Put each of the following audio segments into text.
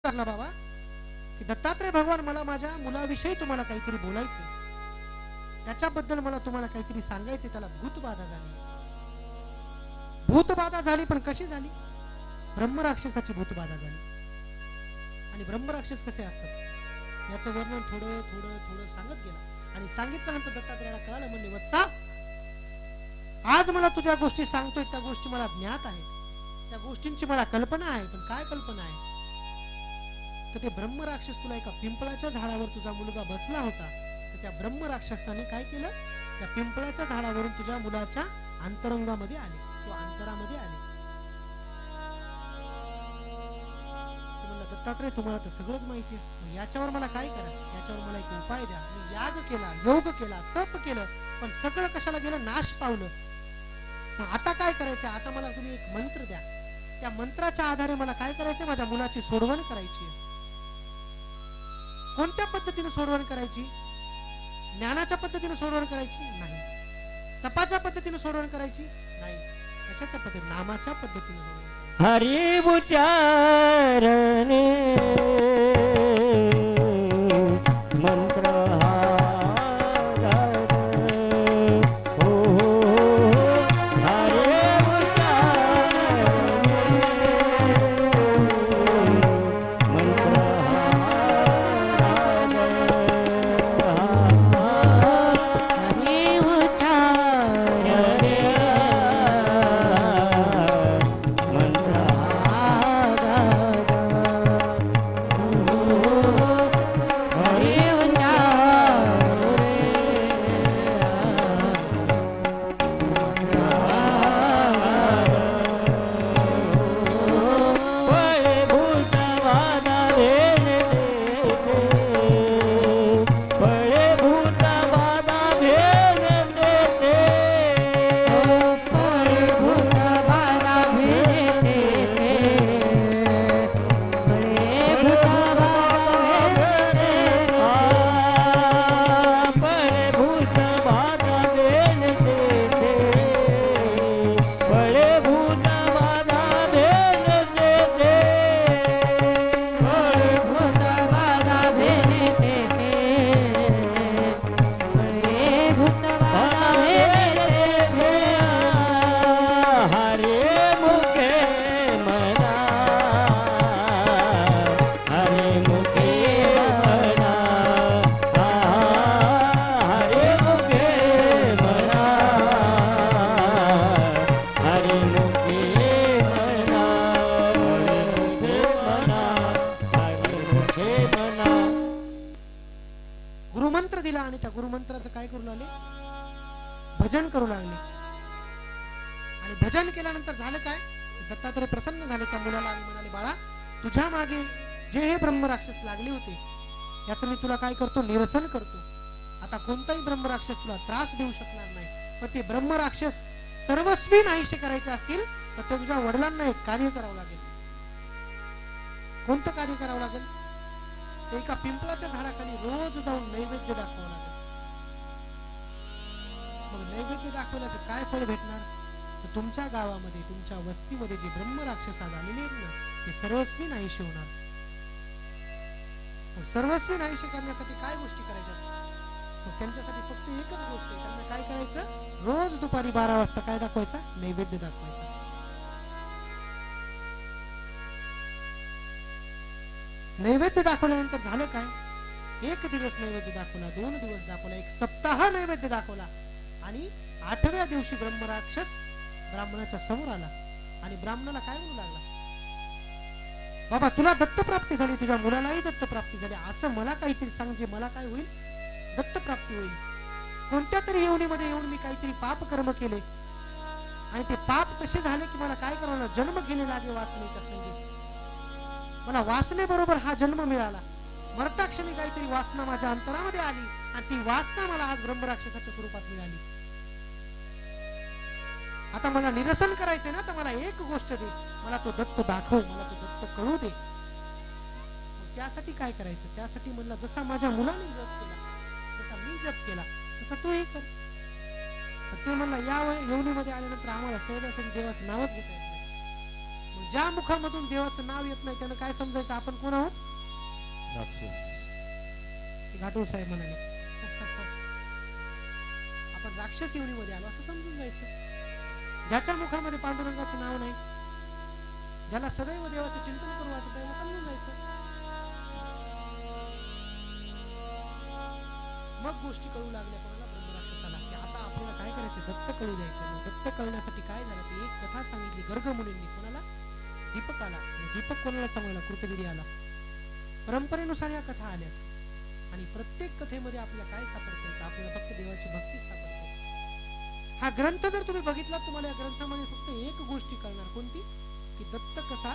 लागला बाबा की दत्तात्रय भगवान मला माझ्या मुलाविषयी तुम्हाला काहीतरी बोलायचं, त्याच्याबद्दल मला तुम्हाला काहीतरी सांगायचं. त्याला भूतबाधा झाली. भूतबाधा झाली, पण कशी झाली? ब्रह्मराक्षसाची भूतबाधा झाली. आणि ब्रह्मराक्षस कसे असतात याचं वर्णन थोडं थोडं थोडं सांगत गेला. आणि सांगितल्यानंतर दत्तात्रयाला कळालं, म्हणले वत्सा, आज मला तुझ्या गोष्टी सांगतोय त्या गोष्टी मला ज्ञात आहेत, त्या गोष्टींची मला कल्पना आहे. पण काय कल्पना आहे? तर ते ब्रह्मराक्षस तुला एका पिंपळाच्या झाडावर तुझा मुलगा बसला होता, तर त्या ब्रह्मराक्षसाने काय केलं? त्या पिंपळाच्या झाडावरून तुझ्या मुलाच्या अंतरंगामध्ये आले, तो अंतरामध्ये आले. दत्तात्रय तुम्हाला तर सगळंच माहिती आहे, याच्यावर मला काय करा, याच्यावर मला एक उपाय द्या. मी याग केला, योग केला, तप केलं, पण सगळं कशाला गेलं? नाश पावलं. मग आता काय करायचं? आता मला तुम्ही एक मंत्र द्या, त्या मंत्राच्या आधारे मला काय करायचं? माझ्या मुलाची सोडवण करायची. कोणत्या पद्धतीने सोडवण करायची? ज्ञानाच्या पद्धतीने सोडवण करायची नाही, तपाच्या पद्धतीने सोडवण करायची नाही, कशाच्या पद्धतीने? नामाच्या पद्धतीने सोडवण करायची. हरी उच्चारणे मंत्र गुरुमंत्र दिला आणि त्या गुरुमंत्राचं काय करू लागले? भजन करू लागले. आणि भजन केल्यानंतर झालं काय? दत्तात्रय प्रसन्न झाले त्या मुलाला आणि म्हणाले, बाळा, तुझ्या मागे जे हे ब्रह्मराक्षस लागले होते याचं मी तुला काय करतो? निरसन करतो. आता कोणताही ब्रह्मराक्षस तुला त्रास देऊ शकणार नाही. पण ते ब्रह्मराक्षस सर्वस्वी नाहीसे करायचे असतील तर तुझ्या वडिलांना एक कार्य करावं लागेल. कोणतं कार्य करावं लागेल? एका पिंपळाच्या झाडाखाली रोज जाऊन नैवेद्य दाखवावं लागेल. मग नैवेद्य दाखवल्याचं काय फळ भेटणार? तर तुमच्या गावामध्ये, तुमच्या वस्तीमध्ये जे ब्रह्मराक्षस आलेले आहेत ना, ते सर्वस्वी नाहीसे होणार. सर्वस्वी नाहीसे करण्यासाठी काय गोष्टी करायच्या? मग त्यांच्यासाठी फक्त एकच गोष्ट आहे, त्यांना काय करायचं? रोज दुपारी 12 वाजता काय दाखवायचा? नैवेद्य दाखवायचा. नैवेद्य दाखवल्यानंतर झालं काय? एक दिवस नैवेद्य दाखवला, 2 दिवस दाखवला, एक सप्ताह नैवेद्य दाखवला आणि 8व्या दिवशी ब्रह्मराक्षस ब्राह्मणाच्या समोर आला आणि ब्राह्मणाला काय म्हणू लागला? बाबा, तुला दत्तप्राप्ती झाली, तुझ्या मुलालाही दत्तप्राप्ती झाली, असं मला काहीतरी सांग जे मला काय होईल? दत्तप्राप्ती होईल. कोणत्या तरी योनीमध्ये येऊन मी काहीतरी पाप कर्म केले आणि ते पाप तसे झाले की मला काय करावं? जन्म गेले लागे वासनेच्या संगी. मला वासनेबरोबर हा जन्म मिळाला. मरताक्षणी काहीतरी वासना माझ्या अंतरामध्ये आली आणि ती वासना मला आज ब्रह्मराक्षसाच्या स्वरूपात मिळाली. आता मला निरसन करायचंय ना, तर मला एक गोष्ट दे, मला तो दत्त दाखव, मला तो दत्त कळू दे. त्यासाठी काय करायचं? त्यासाठी म्हणला, जसा माझ्या मुलाने जप केला, जसा मी जप केला, तसा तूही कर. ते म्हणला, या योनीमध्ये आल्यानंतर आम्हाला सहजासहजी देवाचं नावच घेता येत नाही. मग ज्या मुखामधून देवाचं नाव येत नाही त्यानं काय समजायचं, आपण कोण आहोत? घाटोळ साहेब म्हणाले आपण राक्षस योनीमध्ये आलो असं समजून जायचं. ज्याच्या मुखामध्ये पांडुरंगाचं नाव नाही, ज्याला सदैव देवाचं चिंतन करू वाटत त्याला समजून जायचं. मग गोष्टी कळू लागल्या कोणाला? ब्रह्मराक्षसाला, की आता आपल्याला काय करायचं, दत्त कळू द्यायचं. मग दत्त कळण्यासाठी काय झालं, ते एक कथा सांगितली गर्ग मुनींनी. कोणाला? दीपकाला. दीपक कोणाला सांगायला? कृतवीर्याला. परंपरेनुसार या कथा आल्यात आणि प्रत्येक कथेमध्ये आपल्याला काय सापडतं, आपल्याला फक्त देवाची भक्तीच सापडते. हा ग्रंथ जर तुम्ही बघितला, तुम्हाला या ग्रंथामध्ये फक्त एक गोष्टी कळणार. कोणती? की दत्त कसा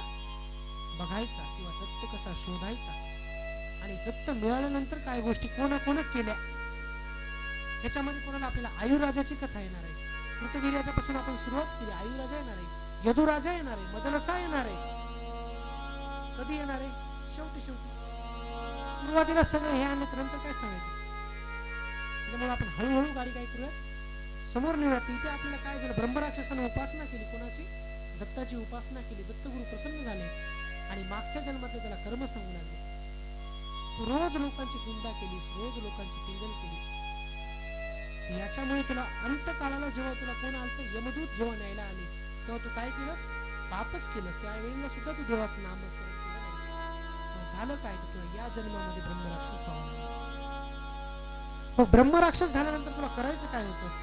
बघायचा किंवा दत्त कसा शोधायचा आणि दत्त मिळाल्यानंतर काय गोष्टी कोणा केल्या. ह्याच्यामध्ये कोणाला आपल्याला आयुराजाची कथा येणार आहे. कृतवीर्याच्या पासून आपण सुरुवात केली. आयुराजा येणार आहे, यदुराजा येणार आहे, मदलसा येणार आहे. कधी येणार आहे? शेवटी. सुरुवातीला सगळं हे आणत नंतर काय सांगायचं. त्याच्यामुळे आपण हळूहळू गाडी काय करूयात, समोर नेऊयात. इथे आपल्याला काय झालं, ब्रह्मराक्षसाने उपासना केली. कोणाची? दत्ताची उपासना केली. दत्तगुरु प्रसन्न झाले आणि मागच्या जन्मातले त्याला कर्म सांगू लागले. रोज लोकांची निंदा केलीस, रोज लोकांची टिंगल केलीस, याच्यामुळे तुला अंतकाळाला जेव्हा तुला कोण आलं, यमदूत जेव्हा न्यायला आले, तेव्हा तू काय केलंस? पापच केलंस. त्यावेळेला सुद्धा तू देवाचं नामस्मरण केलं नाही. झालं काय, तुला या जन्मामध्ये ब्रह्मराक्षस व्हावं लागलं. मग ब्रह्मराक्षस झाल्यानंतर तुला करायचं काय होतं?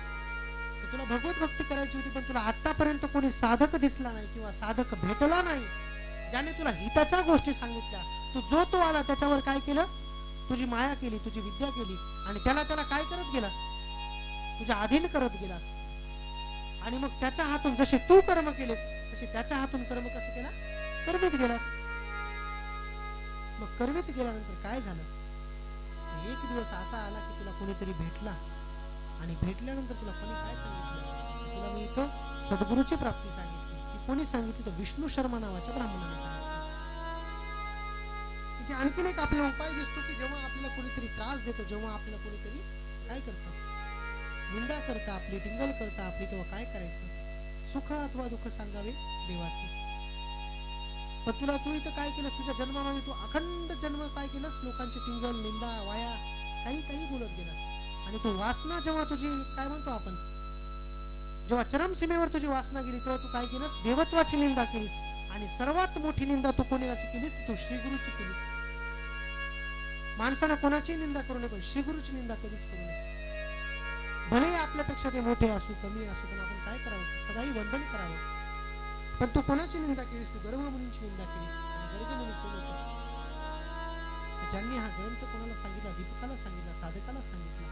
तुला भगवत भक्ती करायची होती, पण तुला आतापर्यंत कोणी साधक दिसला नाही किंवा साधक भेटला नाही ज्याने तुला हिताच्या गोष्टी सांगितल्या. तू जो तो आला त्याच्यावर काय केलं? तुझी माया केली, तुझी विद्या केली आणि त्याला काय करत गेलास? तुझ्या अधीन करत गेलास. आणि मग त्याच्या हातून जसे तू कर्म केलेस तसे त्याच्या हातून कर्म कसं केला? कर्मीत गेलास. मग कर्मीत गेल्यानंतर काय झालं? एक दिवस असा आला की तुला कोणीतरी भेटला आणि भेटल्यानंतर तुला कोणी काय सांगितलं? तुला मी इथं सद्गुरूची प्राप्ती सांगितली. ती कोणी सांगितली? तर विष्णू शर्मा नावाच्या ब्राह्मणाने सांगितलं. इथे आणखीन एक आपला उपाय दिसतो की जेव्हा आपल्याला कोणीतरी त्रास देतं, जेव्हा आपल्याला कोणीतरी काय करतं, निंदा करता आपली, टिंगल करता आपली, तेव्हा काय करायचं? सुख अथवा दुःख सांगावे देवासी. पण तू इथं काय केलंस? तुझ्या जन्मामध्ये तू अखंड जन्म काय केलंस? लोकांची टिंगल, निंदा, वाया काही बोलत गेलास. आणि तू वासना जेव्हा तुझी काय म्हणतो आपण, जेव्हा चरम सीमेवर तुझी वासना गेली तेव्हा तू काय केलंस? देवत्वाची निंदा केलीस. आणि सर्वात मोठी निंदा तू कोणाची केलीस? तू श्रीगुरूची केलीस. माणसानं कोणाची निंदा करू नये, पण श्रीगुरूची निंदा कधीच करू नये. भले आपल्यापेक्षा ते मोठे असू, कमी असू, पण आपण काय करावं? सदाही वंदन करावं. पण तू कोणाची निंदा केलीस? तू गर्ग मुनींची निंदा केलीस. आणि गर्ग मुनी कोण होतं? ज्यांनी हा ग्रंथ कोणाला सांगितला? दीपकाला सांगितला, साधकाला सांगितला.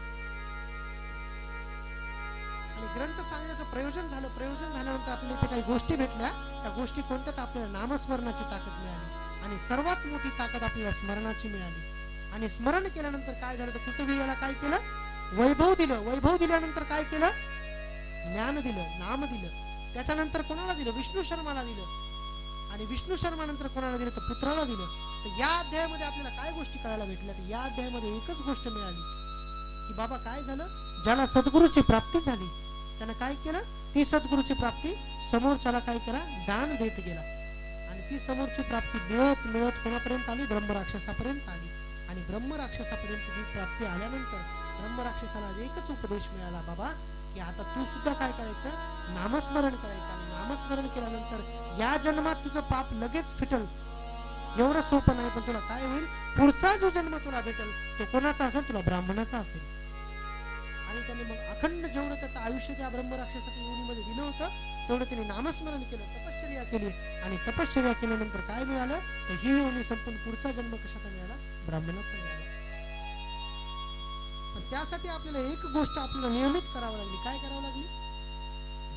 आणि ग्रंथ सांगण्याचं प्रयोजन झालं. प्रयोजन झाल्यानंतर आपल्याला इथे काही गोष्टी भेटल्या. त्या गोष्टी कोणत्या? तर आपल्याला नामस्मरणाची ताकद मिळाली आणि सर्वात मोठी ताकद आपल्याला स्मरणाची मिळाली. आणि स्मरण केल्यानंतर काय झालं? तर कृतवीर्याला काय केलं? वैभव दिलं. वैभव दिल्यानंतर काय केलं? ज्ञान दिलं, नाम दिलं. त्याच्यानंतर कोणाला दिलं? विष्णू शर्माला दिलं. आणि विष्णू शर्मा नंतर कोणाला दिलं? तर पुत्राला दिलं. तर या अध्यायामध्ये आपल्याला काय गोष्टी करायला भेटल्या? तर या अध्यायामध्ये एकच गोष्ट मिळाली की बाबा काय झालं? ज्याला सद्गुरूची प्राप्ती झाली त्यानं काय केलं? ती सद्गुरूची प्राप्ती समोरच्याला काय करा? दान देत गेला. आणि ती समोरची प्राप्ती मिळत मिळत कोणापर्यंत आली? ब्रह्मराक्षसापर्यंत आली. आणि ब्रह्मराक्षसापर्यंत जी प्राप्ती आल्यानंतर ब्रह्मराक्षसाला एकच उपदेश मिळाला, बाबा की आता तू सुद्धा काय करायचं? नामस्मरण करायचं. आणि नामस्मरण केल्यानंतर या जन्मात तुझं पाप लगेच फिटल. एवढं सोपं नाही, पण तुला काय होईल? पुढचा जो जन्म तुला भेटल तो कोणाचा असेल? तुला ब्राह्मणाचा असेल. आणि त्याने मग अखंड जेवढं त्याचं आयुष्य त्या ब्रह्मराक्षसाच्या योनीमध्ये दिलं होतं तेवढं त्याने नामस्मरण केलं, तपश्चर्या केली. आणि तपश्चर्या केल्यानंतर काय मिळालं? तर ही योनी संपून पुढचा जन्म कशाचा मिळाला? ब्राह्मणाचा मिळाला. पण त्यासाठी आपल्याला एक गोष्ट आपल्याला नियमित करावं लागली. काय करावं लागली?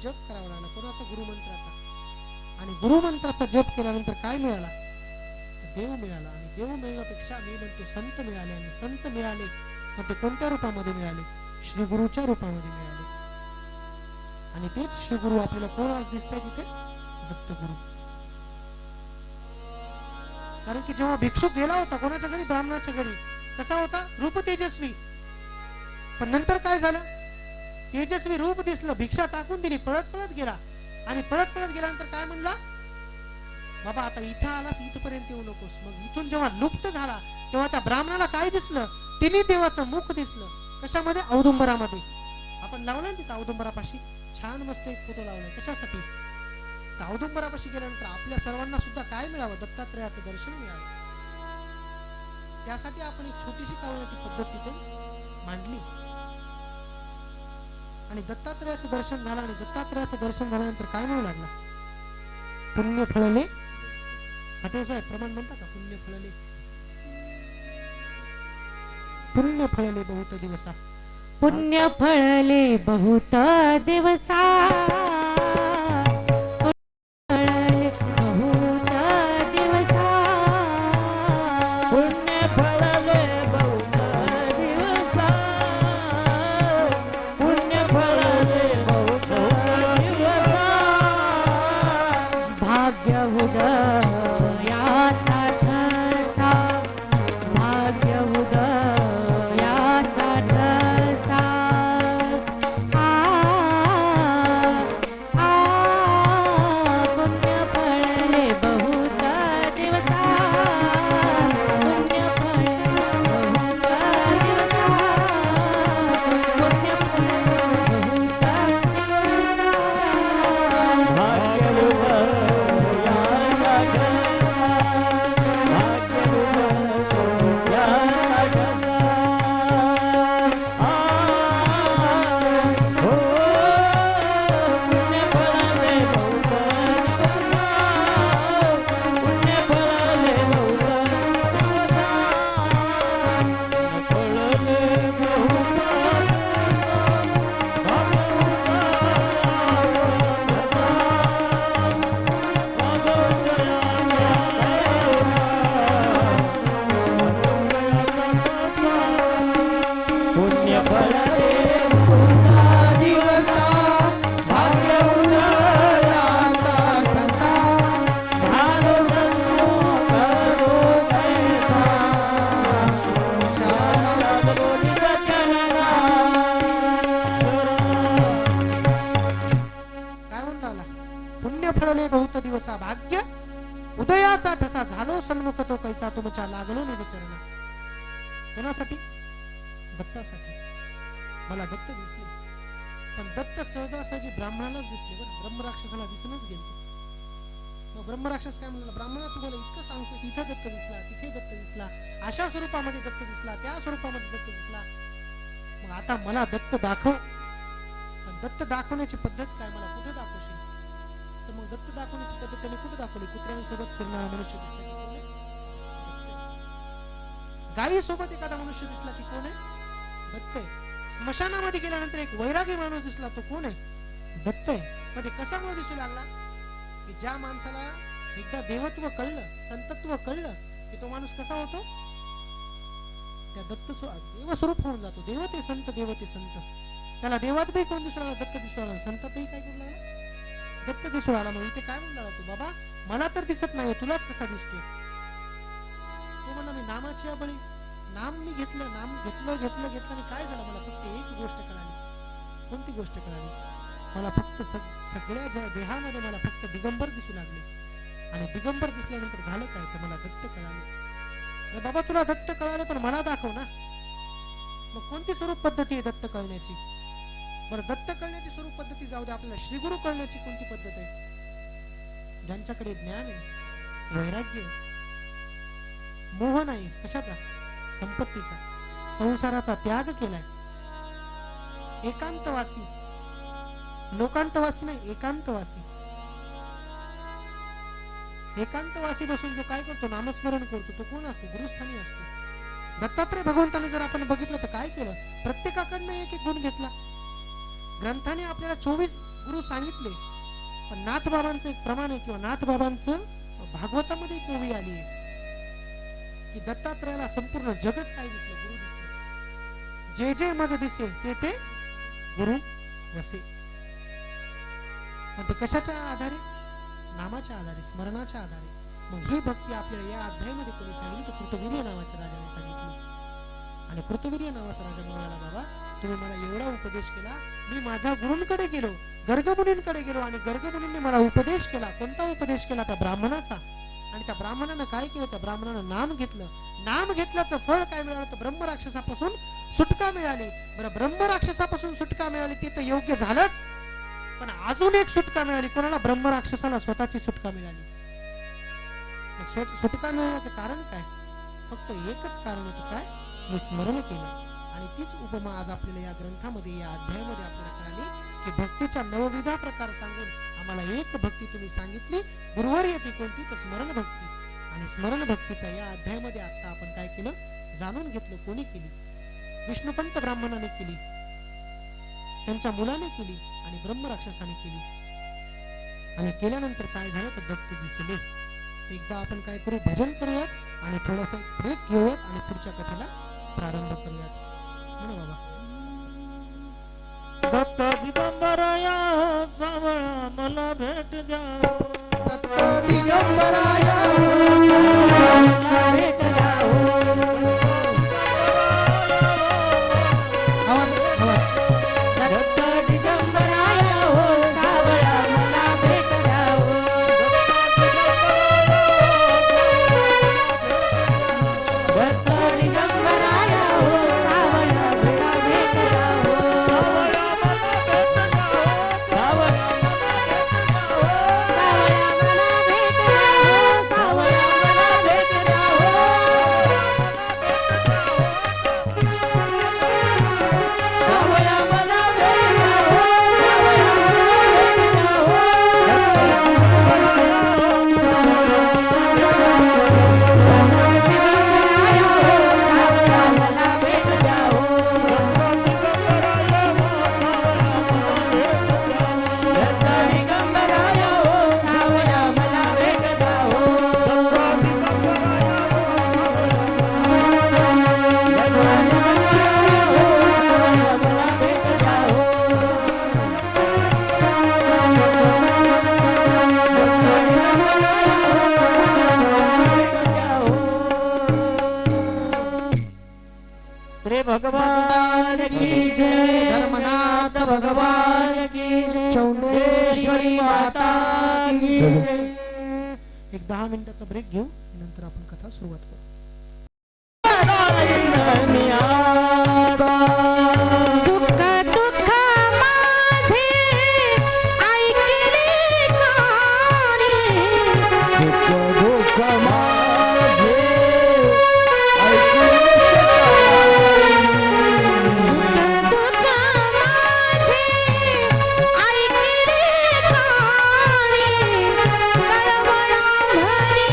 जप करावा लागला. कोणाचा? गुरुमंत्राचा. आणि गुरुमंत्राचा जप केल्यानंतर काय मिळाला? देव मिळाला. आणि देव मिळण्यापेक्षा मी म्हणतो संत मिळाले. आणि संत मिळाले पण ते कोणत्या रूपामध्ये मिळाले? श्री गुरुच्या रूपामध्ये मिळाले. आणि तेच श्री गुरु आपल्याला कोण आज दिसतंय तिथे? दत्तगुरु. कारण की जेव्हा भिक्षुक गेला होता कोणाच्या घरी? ब्राह्मणाच्या घरी. कसा होता? रूप तेजस्वी. पण नंतर काय झालं? तेजस्वी रूप दिसलं, भिक्षा टाकून दिली, पळत पळत गेला. आणि पळत पळत गेल्यानंतर काय म्हणला? बाबा आता इथं आलास, इथपर्यंत येऊ नकोस. मग इथून जेव्हा लुप्त झाला तेव्हा त्या ब्राह्मणाला काय दिसलं? तिन्ही देवाचं मुख दिसलं. कशामध्ये? औदुंबरामध्ये. आपण लावलं ना तिथं औदुंबरापाशी छान मस्त एक फोटो लावलाय. कशासाठी? तर औदुंबरापाशी गेल्यानंतर आपल्या सर्वांना सुद्धा काय मिळावं? दत्तात्रयाचं दर्शन मिळावं. त्यासाठी आपण एक छोटीशी कावण्याची पद्धत तिथे मांडली. आणि दत्तात्रयाचं दर्शन झालं. आणि दत्तात्रयाचं दर्शन झाल्यानंतर काय म्हणू लागला? पुण्य फळले. आठव साहेब प्रमाण म्हणता का? पुण्य फळले, पुण्य फळले बहुत दिवसा. पुण्य फळले बहुत दिवसा, फळले बहुत दिवसा, पुण्य फळले बहुत दिवसा, पुण्य फळले बहुत दिवसा, भाग्य उदयाचा ठसा, भाग्य उदयाचा ठसा, पुण्य फळले बहुत दिवसा, पुण्य फळले बहुत दिवसा, पुण्य फळले बहुत दिवसा, भाग्य उदयाचा ठसा, भाग्य उदयाचा ठसा, हो पुण्य फळले बहुत दिवसा, पुण्य फळले बहुत दिवसा, फळले पुण्य फळले बहुत दिवसा, भाग्य उदयाचा ठसा, झालो सन्मुख रोगैसा, बोलित चरणा. काय म्हणू लागला? पुण्य फळले बहुत दिवसा, भाग्य उदयाचा ठसा, झालो सन्मुख तो कैसा, तुमच्या लागलो निज चरण. कोणासाठी? दत्तासाठी. मला दत्त दिसले. पण दत्त सहजासहजी ब्राह्मणालाच दिसले बरं. ब्रह्मराक्षसाला दिसूनच गेले. मग ब्रह्मराक्षस काय म्हणला? ब्राह्मणा तुम्हाला इतकं सांगतोस, इथं दत्त दिसला, तिथे दत्त दिसला, अशा स्वरूपामध्ये दत्त दिसला, त्या स्वरूपामध्ये दत्त दिसला. मग आता मला दत्त दाखव. पण दत्त दाखवण्याची पद्धत काय? मला कुठे दाखवशील? तर मग दत्त दाखवण्याची पद्धत त्याने कुठे दाखवली? कुत्र्यांसोबत फिरणारा मनुष्य दिसला की कोण आहे? गायी सोबत एखादा मनुष्य दिसला की कोण आहे? दत्त आहे. स्मशानामध्ये गेल्यानंतर एक वैरागी माणूस दिसला, तो कोण आहे? दत्त आहे. मध्ये कशामुळे दिसू लागला? की ज्या माणसाला एकदा देवत्व कळलं, संतत्व कळलं, की तो माणूस कसा होतो? त्या देव स्वरूप होऊन जातो. देवते संत, देवते संत. त्याला देवात बी कोण दिसू लागला? दत्त दिसू लागला. संतातही काय करू लागला? दत्त दिसू लागला. मग इथे काय म्हणू लागला तू? बाबा मला तर दिसत नाही, तुलाच कसा दिसतोय? तो म्हणला मी नामाची बळी. नाम मी घेतलं, नाम घेतलं आणि काय झालं? मला फक्त एक गोष्ट कळाली. कोणती गोष्ट कळाली? मला फक्त सगळ्या देहामध्ये मला फक्त दिगंबर दिसू लागले. आणि दिगंबर दिसल्यानंतर झालं काय? तर मला दत्त कळाले. बाबा तुला दत्त कळाले, पण मला दाखव ना. मग कोणती स्वरूप पद्धती आहे दत्त कळण्याची? बरं दत्त कळण्याची स्वरूप पद्धती जाऊ दे, आपल्याला श्रीगुरु कळण्याची कोणती पद्धत आहे? ज्यांच्याकडे ज्ञान आहे, वैराग्य, मोह नाही, कशाचा? संपत्तीचा, संसाराचा त्याग केलाय, एकांतवासी, लोकांतवासी नाही, एकांतवासी. एकांतवासी बसून जो काय करतो? नामस्मरण करतो. तो कोण असतो? गुरुस्थानी असतो. दत्तात्रय भगवंताने जर आपण बघितलं तर काय केलं? प्रत्येकाकडनं एक एक गुण घेतला. ग्रंथाने आपल्याला 24 गुरु सांगितले, पण नाथबाबांचं एक प्रमाण आहे, किंवा नाथबाबांचं भागवतामध्ये एक ओवी आली आहे की दत्तात्रयाला संपूर्ण जगच काय दिसलं? गुरु दिसले. जे जे मज दिसे ते ते गुरु वसे. पण ते कशाच्या आधारे? नामाच्या आधारे, स्मरणाच्या आधारे. मग ही भक्ती आपल्याला या अध्यायामध्ये कोणी सांगितली? तर कृतवीर्य नावाच्या राजाने सांगितली. आणि कृतवीर्य नावाचा राजा म्हणाला, बाबा तुम्ही मला एवढा उपदेश केला. मी माझ्या गुरूंकडे गेलो, गर्गमुनींकडे गेलो आणि गर्गमुनींनी मला उपदेश केला. कोणता उपदेश केला? त्या ब्राह्मणाचा. आणि त्या ब्राह्मणानं काय केलं? त्या ब्राह्मणानं नाम घेतलं. नाम घेतल्याचं फळ काय मिळालं? तर ब्रह्मराक्षसापासून सुटका मिळाली. बरं, ब्रह्मराक्षसापासून सुटका मिळाली ते तर योग्य झालंच, पण अजून एक सुटका मिळाली. कोणाला? ब्रह्मराक्षसाला स्वतःची सुटका मिळाली. सुटका मिळण्याचं कारण काय? फक्त एकच कारण होतं, काय? मी स्मरण केलं. आणि तीच उपमा आज आपल्याला या ग्रंथामध्ये, या अध्यायामध्ये आपल्याला कळाली की भक्तीच्या नवविधा प्रकार सांगून आम्हाला एक भक्ती तुम्ही सांगितली. गुरुवारी ती कोणती? तर स्मरण भक्ती. आणि स्मरण भक्तीचा या अध्यायामध्ये आता आपण काय केलं? जाणून घेतलं. कोणी केली? विष्णुपंत ब्राह्मणाने केली, त्यांच्या मुलाने केली आणि ब्रह्मराक्षसाने केली. आणि केल्यानंतर काय झालं? तर दत्त दिसले. एकदा आपण काय करू? भजन करूयात आणि थोडासा ब्रेक घेऊयात आणि पुढच्या कथेला प्रारंभ करूयात. म्हणा बाबा. दत्त दिगंबराया सावळा मला भेट द्या. दत्त दिगंबराया मला भेट द्या. आवाज आवाज. दत्त दिगंबराया हो सावळा मला भेट द्या. दत्त दिगंबराया हो सावळा मला भेट द्या. सावळा भगवान की जय. धर्मनाथ भगवान की जय. चौंडेश्वरी माता की जय. जय. एक 10 मिनिटाचा ब्रेक घेऊ, नंतर आपण कथा सुरुवात करू. सुख दुःख माझे ऐकले कानी. सुख दुःख माझे सुख दुःख माझे ऐकले कानी. कळवळा भरी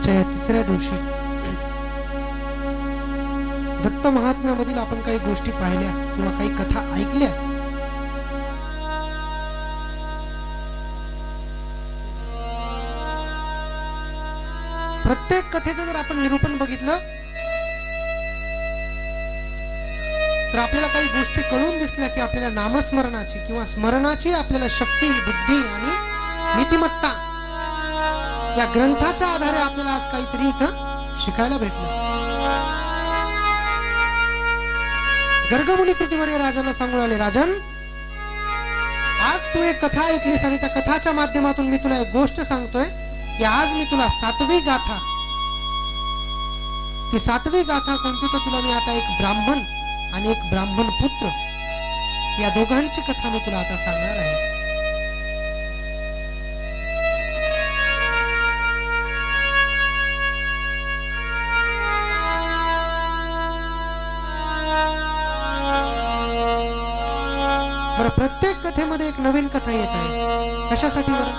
आजच्या या तिसऱ्या दिवशी दत्त महात्म्यामधील आपण काही गोष्टी पाहिल्या किंवा काही कथा ऐकल्या. प्रत्येक कथेचं जर आपण निरूपण बघितलं तर आपल्याला काही गोष्टी कळून दिसल्या की आपल्याला नामस्मरणाची किंवा स्मरणाची आपल्याला शक्ती, बुद्धी आणि नीतिमत्ता या ग्रंथाच्या आधारे आपल्याला आज काहीतरी इथं शिकायला भेटलं. गर्गमुनी कृतीवर राजाला सांगून आले, राजन आज तू एक कथा ऐकलीस आणि त्या कथाच्या माध्यमातून मी तुला एक गोष्ट सांगतोय की आज मी तुला 7वी गाथा, ती 7वी गाथा कोणती तर तुला मी आता एक ब्राह्मण आणि एक ब्राह्मण पुत्र या दोघांची कथा मी तुला आता सांगणार आहे. बरं, प्रत्येक कथेमध्ये एक नवीन कथा येत आहे. कशासाठी बरं?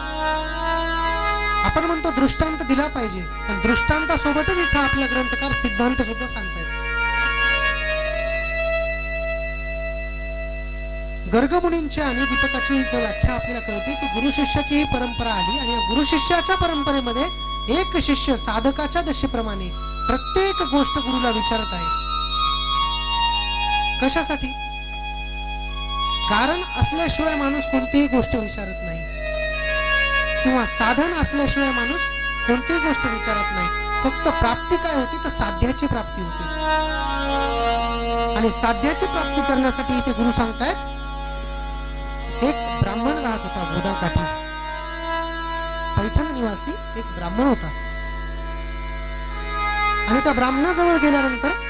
आपण म्हणतो दृष्टांत दिला पाहिजे, पण दृष्टांतासोबतच इथं आपला ग्रंथकार सिद्धांत सुद्धा सांगतायत. गर्गमुनींची आणि दीपकाची इथं व्याख्या आपल्याला कळते की गुरु शिष्याची ही परंपरा आली आणि या गुरु शिष्याच्या परंपरेमध्ये एक शिष्य साधकाच्या दशेप्रमाणे प्रत्येक गोष्ट गुरुला विचारत आहे. कशासाठी? कारण असल्याशिवाय माणूस कोणतीही गोष्ट विचारत नाही किंवा साधन असल्याशिवाय माणूस कोणतीही गोष्ट विचारत नाही. फक्त प्राप्ती काय होती तर साध्याची प्राप्ती होती आणि साध्याची प्राप्ती करण्यासाठी इथे गुरु सांगतायत एक ब्राह्मण राहत होता गोदाकाठी. पैठण निवासी एक ब्राह्मण होता आणि त्या ब्राह्मणाजवळ गेल्यानंतर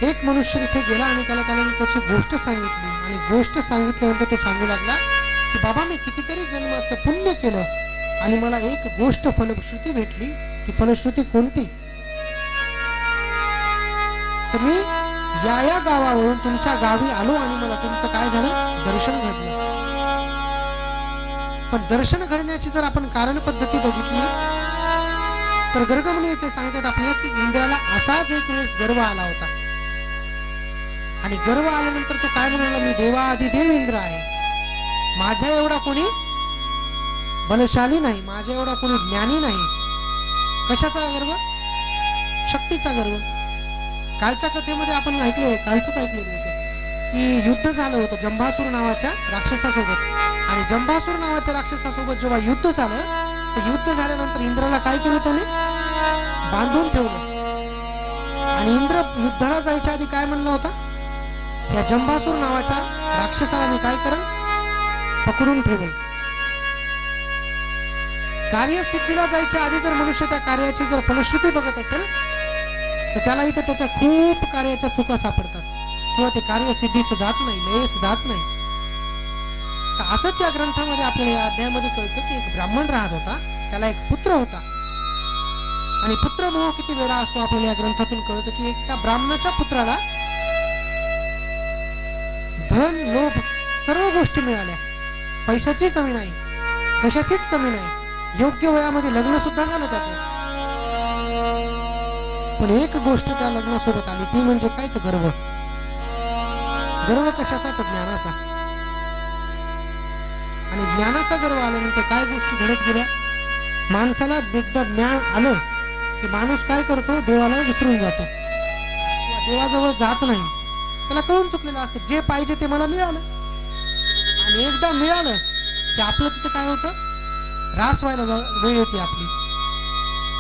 एक मनुष्य इथे गेला आणि त्याला त्याची गोष्ट सांगितली आणि गोष्ट सांगितल्यानंतर तो सांगू लागला की बाबा मी कितीतरी जन्माचं पुण्य केलं आणि मला एक गोष्ट फलश्रुती भेटली. ती फलश्रुती कोणती? तर मी या गावावरून तुमच्या गावी आलो आणि मला तुमचं काय झालं? दर्शन घडलं. पण दर्शन घडण्याची जर आपण कारण पद्धती बघितली तर गर्गमुनी इथे सांगतात आपल्याला की इंद्राला असाच एक वेळेस गर्व आला होता आणि गर्व आल्यानंतर तो काय म्हणाला, मी देवाआधी देव इंद्र आहे, माझ्या एवढा कोणी बलशाली नाही, माझ्या एवढा कोणी ज्ञानी नाही. कशाचा गर्व? शक्तीचा गर्व. कालच्या कथेमध्ये आपण कालचंच ऐकलेलं होतं की युद्ध झालं होतं जंभासूर नावाच्या राक्षसासोबत आणि जंभासूर नावाच्या राक्षसासोबत जेव्हा युद्ध झालं तर युद्ध झाल्यानंतर इंद्राला काय केलं? त्याने बांधून ठेवलं आणि इंद्र युद्धाला जायच्या आधी काय म्हणला होता? या जंभासूर नावाच्या राक्षसाला मी काय करेन? पकडून ठेवेल. कार्यसिद्धीला जायच्या आधी जर मनुष्य त्या कार्याची जर फलश्रुती बघत असेल तर त्याला इथे त्याच्या खूप कार्याच्या चुका सापडतात किंवा ते कार्यसिद्धीस जात नाही, लयस जात नाही. तर असंच या ग्रंथामध्ये आपल्याला या अध्यायामध्ये कळतं की एक ब्राह्मण राहत होता, त्याला एक पुत्र होता आणि पुत्र मोह किती वेळा असतो आपल्याला या ग्रंथातून कळतं की एक त्या ब्राह्मणाच्या पुत्राला धन, लोभ सर्व गोष्टी मिळाल्या, पैशाची कमी नाही, कशाचीच कमी नाही, योग्य वयामध्ये लग्न सुद्धा झालं त्याचं. पण एक गोष्ट त्या लग्नासोबत आली ती म्हणजे काय? तर गर्व. गर्व कशाचा? तर ज्ञानाचा. आणि ज्ञानाचा गर्व आल्यानंतर काय गोष्टी घडत गेल्या? माणसाला एकदा ज्ञान आलं की माणूस काय करतो? देवाला विसरून जातो, देवाजवळ जात नाही. त्याला कळून चुकलेलं असतं जे पाहिजे ते मला मिळालं आणि एकदा मिळालं की आपलं तिथं काय होतं? रास व्हायला वेळ येते आपली.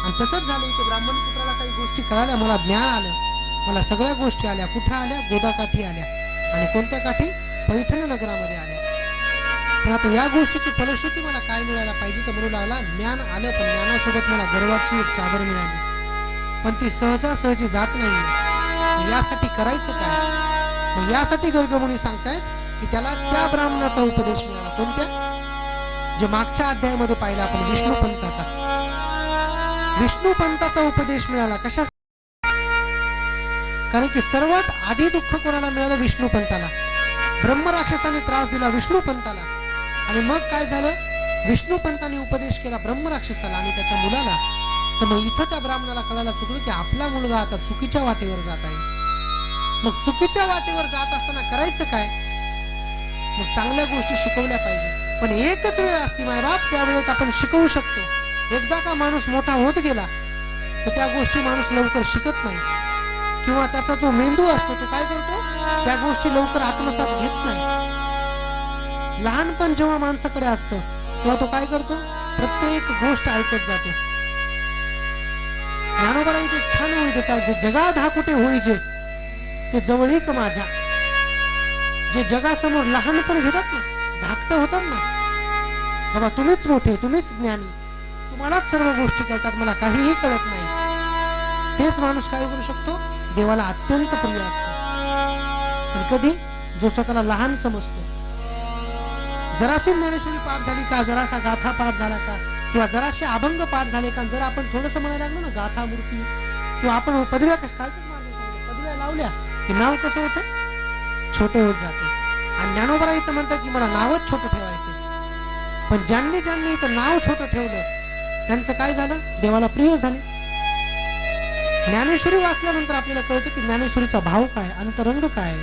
आणि तसंच झालं इथे ब्राह्मण पुत्राला काही गोष्टी कळाल्या, मला ज्ञान आलं, मला सगळ्या गोष्टी आल्या. कुठं आल्या? गोदाकाठी आल्या. आणि कोणत्या काठी? पैठण नगरामध्ये आल्या. पण आता या गोष्टीची फलश्रुती मला काय मिळायला पाहिजे? तर म्हणू लागला ज्ञान आलं पण ज्ञानासोबत मला गर्वाची एक चादर मिळाली, पण ती सहजासहजी जात नाही. यासाठी करायचं काय? मग यासाठी गर्गमुनी सांगतायत की त्याला त्या ब्राह्मणाचा उपदेश मिळाला. कोणत्या? जे मागच्या अध्यायामध्ये पाहिला आपण, विष्णू पंताचा उपदेश मिळाला. कशा? कारण की सर्वात आधी दुःख कोणाला मिळालं? विष्णू पंताला. ब्रह्म राक्षसाने त्रास दिला विष्णू पंताला आणि मग काय झालं? विष्णू पंतांनी उपदेश केला ब्रह्मराक्षसाला आणि त्याच्या मुलाला, तर मग इथं त्या ब्राह्मणाला कळायला चुकलं की आपला मुलगा आता चुकीच्या वाटेवर जात आहे. मग चुकीच्या वाटेवर जात असताना करायचं काय? मग चांगल्या गोष्टी शिकवल्या पाहिजे. पण एकच वेळ असते मायबाप, त्या वेळेत आपण शिकवू शकतो. एकदा का माणूस मोठा होत गेला तर त्या गोष्टी माणूस लवकर शिकत नाही, किंवा त्याचा जो मेंदू असतो तो काय करतो, त्या गोष्टी लवकर आत्मसात घेत नाही. लहानपण जेव्हा माणसाकडे असतं तेव्हा तो काय करतो, प्रत्येक गोष्ट ऐकत जातो. ज्ञानोबा इथे छान होई देतात, जे जगा धाकुटे होई जे ते जवळीक माझ्या. जे जगासमोर लहानपण घेतात ना, धाकट होतात ना, बाबा तुम्हीच मोठे, तुम्हीच ज्ञानी, तुम्हालाच सर्व गोष्टी कळतात, मला काहीही कळत नाही, तेच माणूस काय करू शकतो, देवाला अत्यंत प्रिय असतो. पण कधी, जो स्वतःला लहान समजतो. जराशी ज्ञानेश्वरी पाठ झाली का, जरासा गाथा पाठ झाला का, किंवा जराशे अभंग पाठ झाले का, जर आपण थोडंसं म्हणायला लागलो ना गाथा मूर्ती, किंवा आपण पदव्या पदव्या लावल्या की नाव कसं होतं, छोटे होत जाते. आणि ज्ञानोबा इथं म्हणतात की मला नावच छोटं ठेवायचं. पण ज्यांनी ज्यांनी इथं नाव छोटं ठेवलं त्यांचं काय झालं, देवाला प्रिय झाले. ज्ञानेश्वरी वाचल्यानंतर आपल्याला कळतं की ज्ञानेश्वरीचा भाव काय, अंतरंग काय.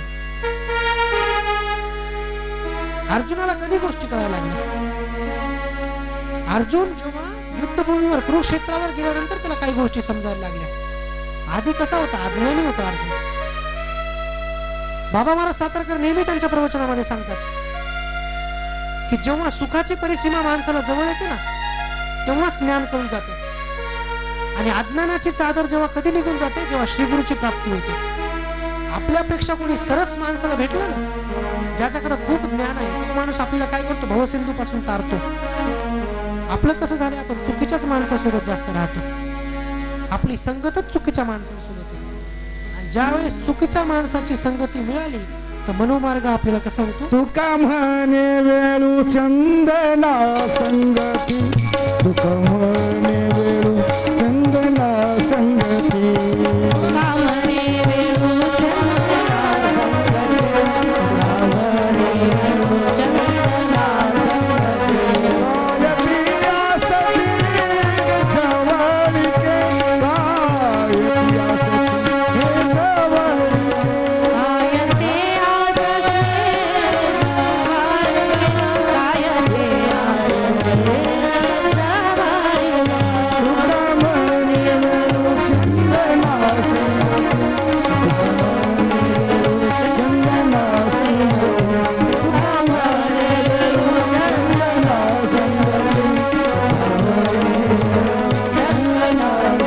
अर्जुनाला कधी गोष्टी कळायला लागल्या, अर्जुन जेव्हा युद्धभूमीवर कुरुक्षेत्रावर गेल्यानंतर त्याला काही गोष्टी समजायला लागल्या. आधी कसा होता, अज्ञानी होता अर्जुन. बाबा महाराज सातारकर नेहमी त्यांच्या प्रवचनामध्ये सांगतात की जेव्हा सुखाची परिसीमा माणसाला जवळ येते ना, तेव्हाच ज्ञान कळून जाते. आणि अज्ञानाची चादर जेव्हा कधी निघून जाते, जेव्हा श्रीगुरूची प्राप्ती होते. आपल्यापेक्षा कोणी सरस माणसाला भेटलं ना, ज्याच्याकडे खूप ज्ञान आहे, तो माणूस आपल्याला काय करतो, भवसिंधू पासून तारतो. आपलं कसं झालं, आपण चुकीच्याच माणसासोबत जास्त राहतो, आपली संगतच चुकीच्या माणसांसोबत आहे. आणि ज्यावेळेस चुकीच्या माणसाची संगती मिळाली तर मनोमार्ग आपल्याला कसा होतो. तुका म्हणे वेळू चंदना संगती, तुका म्हणे वेळू चंदना संगती, तुका म्हणे वेळू चंदना संगती, तुका म्हणे वेळू चंदना संगती. गायती आसती जवळीके, गायती आसती हे जवळीके. गायते आजचे जवारी, गायते आजचे जवारी. तुका म्हणे वेळू चंदना संगती, तुका म्हणे वेळू चंदना संगती, तुका म्हणे वेळू चंदना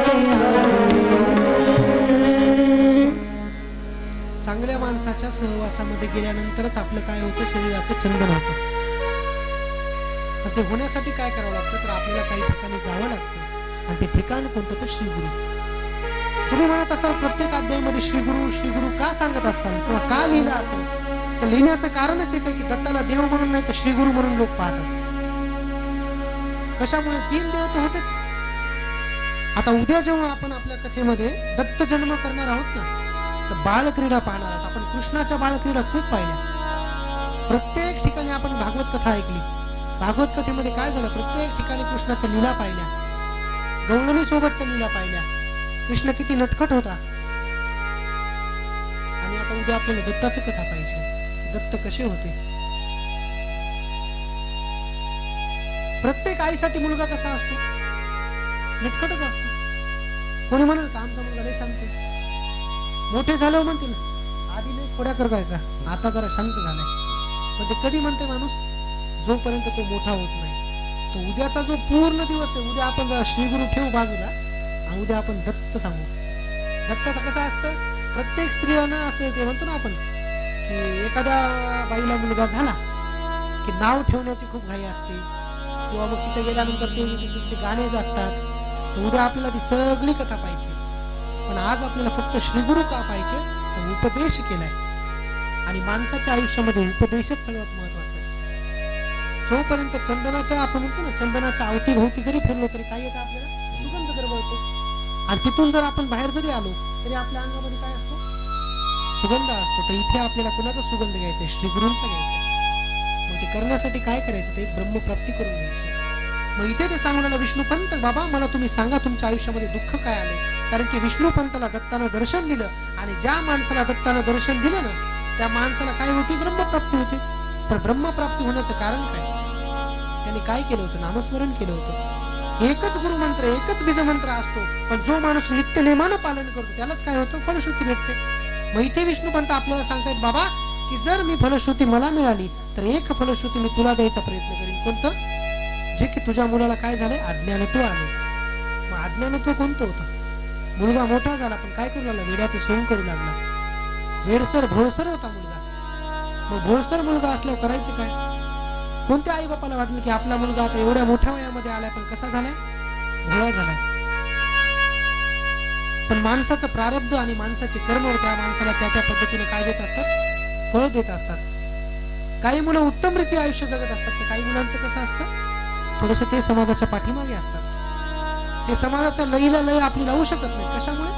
संगती, चांगल्या माणसाच्या सहवासामध्ये गेल्यानंतरच आपलं काय होतं, शरीराचं चंदन होतं. पण ते होण्यासाठी काय करावं लागतं, तर आपल्याला काही ठिकाणी जावं लागतं. आणि ते ठिकाण कोणतं, तर श्रीगुरु. तुम्ही म्हणत असाल प्रत्येक अध्यायामध्ये श्रीगुरु श्रीगुरु का सांगत असताल, किंवा का लिहिलं असेल, तर लिहिण्याचं कारणच एक आहे की दत्ताला देव म्हणून नाही तर श्रीगुरु म्हणून लोक पाहतात. कशामुळे, 3 देव तर होतेच. आता उद्या जेव्हा आपण आपल्या कथेमध्ये दत्त जन्म करणार आहोत ना, तर बालक्रीडा पाहणार आहोत. आपण कृष्णाच्या बालक्रीडा खूप पाहिल्या. प्रत्येक ठिकाणी आपण भागवत कथा ऐकली. भागवत कथेमध्ये काय झालं, प्रत्येक ठिकाणी कृष्णाच्या लीला पाहिल्या, गवळणी सोबतच्या लीला पाहिल्या. कृष्ण किती नटखट होता. आणि आता उद्या आपल्याला दत्ताची कथा पाहिजे, दत्त कसे होते. प्रत्येक आईसाठी मुलगा कसा असतो, नटखटच असतो. कोणी म्हणाल का आमचा मुलगा लय शांत, मोठे झाल्यावर म्हणते ना, आधी लय खोड्या करायचा, आता जरा शांत झालाय. पण ते कधी म्हणते माणूस, जोपर्यंत तो मोठा होत नाही. तो उद्याचा जो पूर्ण दिवस आहे, उद्या आपण जरा श्रीगुरु ठेवू बाजूला, आणि उद्या आपण दत्त सांगू. दत्ताचं कसं असतं, प्रत्येक स्त्रियांना असं ते म्हणतो ना आपण की एखाद्या बाईला मुलगा झाला की नाव ठेवण्याची खूप घाई असते, किंवा मग तिथे गेल्यानंतर ते गाणे जे असतात. तर उद्या आपल्याला ती सगळी कथा पाहिजे. पण आज आपल्याला फक्त श्रीगुरु का पाहिजे, तर उपदेश केलाय. आणि माणसाच्या आयुष्यामध्ये उपदेशच सगळ्यात महत्वाचा आहे. जोपर्यंत चंदनाच्या, आपण म्हणतो ना, चंदनाच्या अवतीभोवती जरी फिरलो तरी काय येतं, आपल्याला सुगंध दरवळतो. आणि तिथून जर आपण बाहेर जरी आलो तरी आपल्या अंगामध्ये काय असतो, सुगंध असतो. तर इथे आपल्याला कुणाचा सुगंध घ्यायचा, श्रीगुरूंचा घ्यायचा. मग ते करण्यासाठी काय करायचं, ते ब्रह्मप्राप्ती करून घ्यायची. मग इथे ते सांगून आला विष्णुपंत, बाबा मला तुम्ही सांगा तुमच्या आयुष्यामध्ये दुःख काय आले. कारण की विष्णुपंताला दत्तानं दर्शन दिलं आणि ज्या माणसाला दत्तानं दर्शन दिलं ना त्या माणसाला काय होती, ब्रह्मप्राप्ती होती. पण ब्रह्मप्राप्ती होण्याचं कारण काय, त्यांनी काय केलं होतं, नामस्मरण केलं होतं. एकच गुरुमंत्र एकच बीजमंत्र असतो, पण जो माणूस नित्य नेमानं पालन करतो त्यालाच काय होतं, फलश्रुती भेटते. मग इथे विष्णुपंत आपल्याला सांगतायत बाबा की जर मी फलश्रुती मला मिळाली तर एक फलश्रुती मी तुला द्यायचा प्रयत्न करीन. कोणतं, जे की तुझ्या मुलाला काय झालंय, अज्ञानत्व आले. मग अज्ञानत्व कोणतं होतं, मुलगा मोठा झाला पण काय करू लागला, वेड्याचं सोंग करू लागला. वेडसर भोळसर होता मुलगा. मग भोळसर मुलगा असल्यावर करायचं काय. कोणत्या आई बापाला वाटलं की आपला मुलगा आता एवढ्या मोठ्या वयामध्ये आलाय पण कसा झालाय, भोळा झालाय. पण माणसाचं प्रारब्ध आणि माणसाचे कर्म त्या माणसाला त्या त्या पद्धतीने काय देत असतात, फळ देत असतात. काही मुलं उत्तम रीती आयुष्य जगत असतात तर काही मुलांचं कसं असतं, थोडस ते समाजाच्या पाठीमागे असतात. ते समाजाच्या लईला लय आपली लावू शकत नाही. कशामुळे,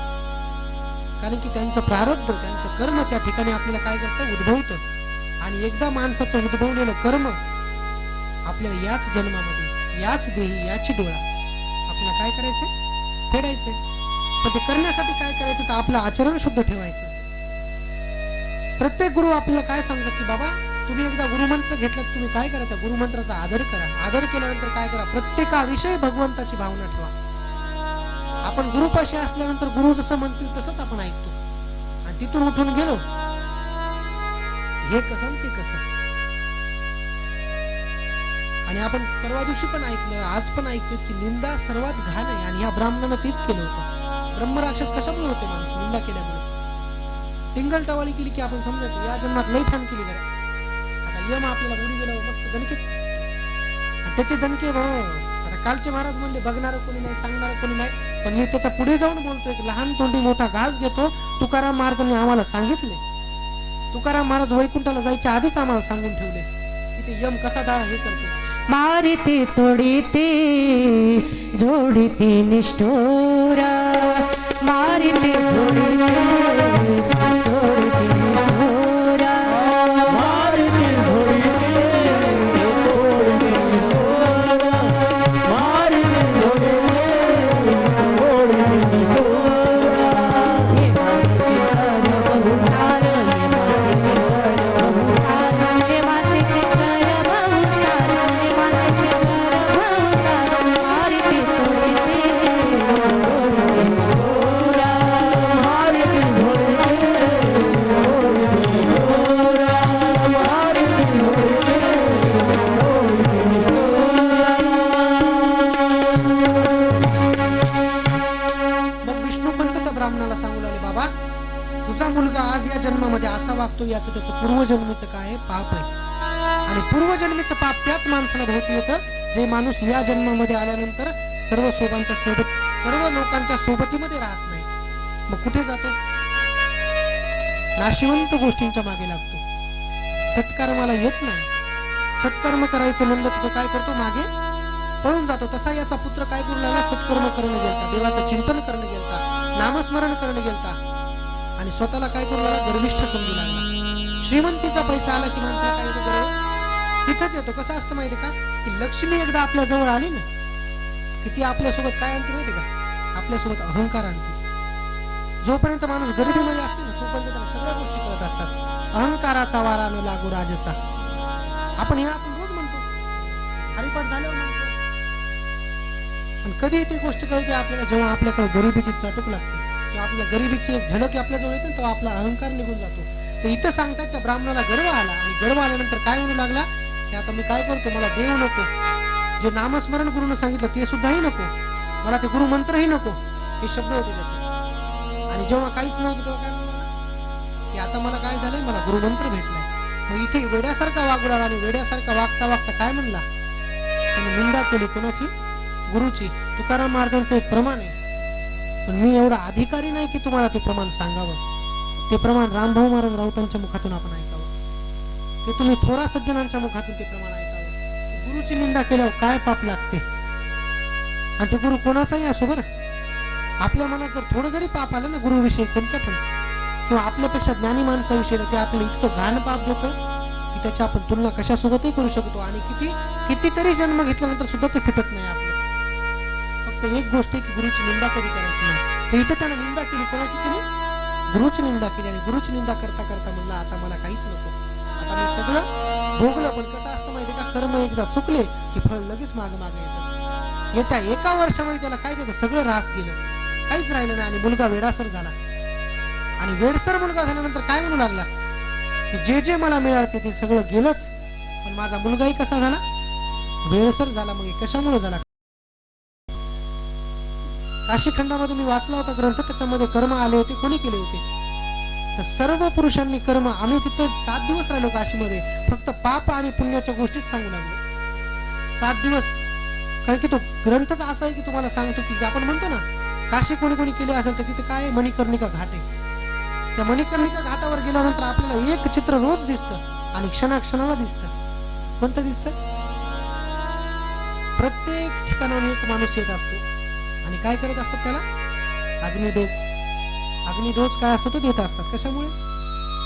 कारण की त्यांचं प्रारब्ध त्यांचं कर्म त्या ठिकाणी आपल्याला काय करतं, उद्भवतं. आणि एकदा माणसाचं उद्भवलेलं कर्म आपल्याला याच जन्मामध्ये याच देही याची डोळा आपल्याला काय करायचंय, फेडायचंय. पण ते करण्यासाठी काय करायचं, तर आपलं आचरण शुद्ध ठेवायचं. प्रत्येक गुरु आपल्याला काय सांगतात की बाबा तुम्ही एकदा गुरुमंत्र घेतलात, तुम्ही काय करा, त्या गुरुमंत्राचा आदर करा. आदर केल्यानंतर काय करा, प्रत्येकाविषयी भगवंताची भावना ठेवा. आपण गुरुपाशी असल्यानंतर गुरु जसं म्हणतील तसंच आपण ऐकतो आणि तिथून उठून गेलो हे कसं आणि ते कसं. आणि आपण परवा दिवशी पण ऐकलं, आज पण ऐकतो की निंदा सर्वात घाण आहे आणि ह्या ब्राह्मणानं तेच केलं होतं. ब्रह्मराक्षस कशामुळे होते माणूस, निंदा केल्यामुळे. टिंगल टवाळी केली की आपण समजायचं या जन्मात लय छान केली जरा. आता यम आपल्याला उडी गेला मस्त दणकेच, त्याचे दणके आता कालचे महाराज म्हणले बघणार कोणी नाही, सांगणार कोणी नाही, पण मी त्याच्या पुढे जाऊन बोलतोय की लहान तोंडी मोठा घास घेतो. तुकाराम महाराजांनी आम्हाला सांगितले, तुकाराम महाराज वैकुंठाला जायच्या आधीच आम्हाला सांगून ठेवले की ते यम कसा डाळ हे करतो. मारिते तोडिते जोडिते निष्ठुर, मारिते तोडिते जोडिते निष्ठुर, मारिते झोडिते तोडिते निष्ठुर, मारिते झोडिते तोडिते निष्ठुर. हे माझे कर बहुसार, हे माझे कर बहुसार, हे माझे कर बहुसार, हे माझे कर बहुसार, मारिते तोडिते जोडिते निष्ठुर, मारिते झोडिते तोडिते निष्ठुर, मारिते झोडिते तोडिते निष्ठुर. मग विष्णुपंत त्या ब्राह्मणाला सांगू लागले बाबा तुझा मुलगा आज या जन्मामध्ये असा वागतो, याचं त्याचं पूर्वजन्मीचं काय आहे, पाप आहे. आणि पूर्वजन्मीचं पाप त्याच माणसाला भोवती येतं जे माणूस या जन्मामध्ये आल्यानंतर सर्व सर्व लोकांच्या सोबतीमध्ये राहत नाही. मग कुठे जातो, नाशिवंत गोष्टींच्या मागे लागतो. सत्कर्माला येत नाही. सत्कर्म करायचं म्हणलं तर तो काय करतो, मागे पळून जातो. तसा याचा पुत्र काय करू लागला, सत्कर्म करणं गेलता, देवाचं चिंतन करणं गेलता, नामस्मरण करणं गेलता आणि स्वतःला काय करू लागला, गर्विष्ठ समजू लागला. श्रीमंतीचा पैसा आला की माणसाला काय होतं, गर्व तिथंच येतो. कसं असतं माहिती का, की लक्ष्मी एकदा आपल्या जवळ आली ना की ती आपल्यासोबत काय आणते माहिती का, आपल्यासोबत अहंकार आणते. जोपर्यंत माणूस गरिबीमध्ये असते ना तोपर्यंत त्याला सगळ्या गोष्टी कळत असतात. अहंकाराचा वारा न लागू राजसा, आपण रोज म्हणतो, हरिपाठ झाल्यावर म्हणतो. पण कधी ती गोष्ट कळते आपल्याला, जेव्हा आपल्याकडे गरिबीची चटक लागते किंवा आपल्या गरिबीची एक झलक आपल्या जवळ येते तेव्हा आपला अहंकार निघून जातो. तर इथं सांगतात त्या ब्राह्मणाला गर्व आला आणि गर्व आल्यानंतर काय म्हणू लागला की आता मी काय करतो, मला देव नको, जे नामस्मरण गुरुनं सांगितलं ते सुद्धाही नको, मला ते गुरु मंत्रही नको, हे शब्द होते त्याचे. आणि जेव्हा काहीच नव्हतं तेव्हा काय म्हणू की आता मला काय झालंय, मला गुरुमंत्र भेटलाय. मग इथे वेड्यासारखा वागू लागला आणि वेड्यासारखा वागता वागता काय म्हणला, त्याने निंदा केली कोणाची, गुरुची. तुकाराम महाराजांचं एक प्रमाण आहे, पण मी एवढा अधिकारी नाही की तुम्हाला ते प्रमाण सांगावं. ते प्रमाण रामभाऊ महाराज राऊतांच्या मुखातून आपण ऐकावं, ते तुम्ही थोरा सज्जनांच्या मुखातून ते प्रमाण ऐकावं. गुरुची निंदा केल्यावर काय पाप लागते, आणि ते गुरु कोणाचाही असो बरं. आपल्या मनात जर थोडं जरी पाप आलं ना गुरुविषयी कोणत्या पण, किंवा आपल्यापेक्षा ज्ञानी माणसाविषयी, ते आपल्याला इतकं घाण पाप देतं की त्याची आपण तुलना कशासोबतही करू शकतो आणि कितीतरी जन्म घेतल्यानंतर सुद्धा ते फिटत नाही आपलं. फक्त एक गोष्ट आहे की गुरुची निंदा कधी करायची नाही. तर इथं त्यानं निंदा केली, कोणाची केली? गुरुची निंदा केली. आणि गुरुची निंदा करता करता म्हणलं आता मला काहीच नको, आता मी सगळं भोगलं. पण कसं असतं माहितीये का, कर्म एकदा चुकले की फळ लगेच मागे मागे येतं. येत्या एका वर्षामध्ये त्याला काय त्याचं सगळं रास गेलं, काहीच राहिलं नाही. आणि मुलगा वेडासर झाला. आणि वेडसर मुलगा झाल्यानंतर काय म्हणू लागला की जे जे मला मिळालं ते सगळं गेलंच, पण माझा मुलगाही कसा झाला? वेडसर झाला. मग हे कशामुळे झाला? काशीखंडामध्ये मी वाचला होता ग्रंथ, त्याच्यामध्ये कर्म आले होते. कोणी केले होते? तर सर्व पुरुषांनी कर्म. आम्ही तिथं 7 दिवस राहिलो काशीमध्ये, फक्त पाप आणि पुण्याच्या गोष्टीच सांगू लागलो 7 दिवस. कारण की तो ग्रंथच असा आहे की तुम्हाला सांगतो की आपण म्हणतो ना काशी कोणी कोणी केले असेल तर तिथे काय आहे? मणिकर्णिका घाट आहे. त्या मणिकर्णिका घाटावर गेल्यानंतर आपल्याला एक चित्र रोज दिसतं आणि क्षणाक्षणाला दिसतं. कोणतं दिसतं? प्रत्येक ठिकाणाहून एक माणूस येत असतो आणि काय करत असतात त्याला? अग्निडोज काय असतो तो देत असतात. कशामुळे?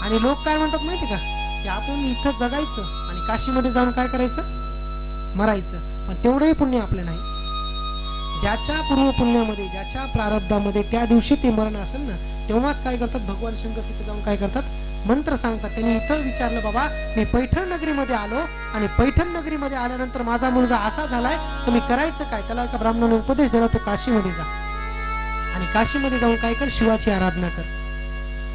आणि लोक काय म्हणतात माहिती का, की आपण इथं जगायचं आणि काशीमध्ये जाऊन काय करायचं? मरायचं. पण तेवढंही पुण्य आपलं नाही. ज्याच्या पूर्व पुण्यामध्ये, ज्याच्या प्रारब्धामध्ये त्या दिवशी ते मरण असेल ना, तेव्हाच काय करतात भगवान शंकर तिथे जाऊन काय करतात? मंत्र सांगतात. त्यांनी इथं विचारलं, बाबा मी पैठण नगरीमध्ये आलो आणि पैठण नगरीमध्ये आल्यानंतर माझा मुलगा असा झालाय तर मी करायचं काय? त्याला एका ब्राह्मणाने उपदेश दिला, तो काशीमध्ये जा आणि काशीमध्ये जाऊन काय कर? शिवाची आराधना कर.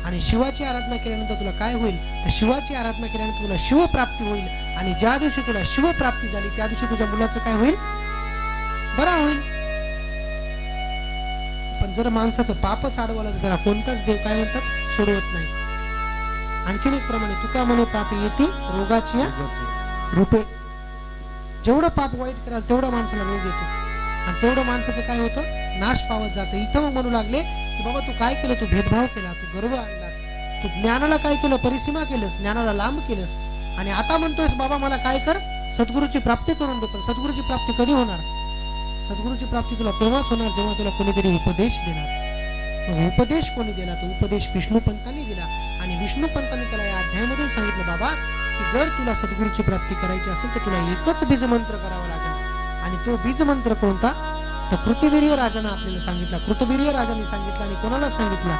आणि शिवाची आराधना केल्यानंतर तुला काय होईल? तर शिवाची आराधना केल्यानंतर तुला शिवप्राप्ती होईल. आणि ज्या दिवशी तुला शिवप्राप्ती झाली त्या दिवशी तुझ्या मुलाचं काय होईल? बरा होईल. पण जर माणसाचं पापच आडवलं तर त्याला कोणताच देव काय म्हणतात? सोडवत नाही. आणखीन एक प्रमाणे तुका म्हणे पापी येते रोगाची रूपे. जेवढं पाप वाईट कराल तेवढं माणसाला रोग येतो आणि तेवढं माणसाचं काय होतं? नाश पावत जातं. इथं मग म्हणू लागले की बाबा तू काय केलं? तू भेदभाव केला, तू गर्व आणलास, तू ज्ञानाला काय केलं? परिसीमा केलंस, ज्ञानाला लांब केलंस. आणि आता म्हणतोयस बाबा मला काय कर? सद्गुरूची प्राप्ती करून दे. पण सद्गुरूची प्राप्ती कधी होणार? सद्गुरूची प्राप्ती तुला तेव्हाच होणार जेव्हा तुला कोणीतरी उपदेश देणार. मग उपदेश कोणी दिला? तो उपदेश विष्णू पंतांनी दिला. आणि विष्णू पंतांनी त्याला या अध्यायामधून सांगितलं, बाबा की जर तुला सद्गुरूची प्राप्ती करायची असेल तर तुला एकच बीजमंत्र करावा लागेल. आणि तो बीजमंत्र कोणता? तर कृतवीर्य राजाने आपल्याला सांगितला. कृतवीर्य राजाने सांगितला. आणि कोणाला सांगितला?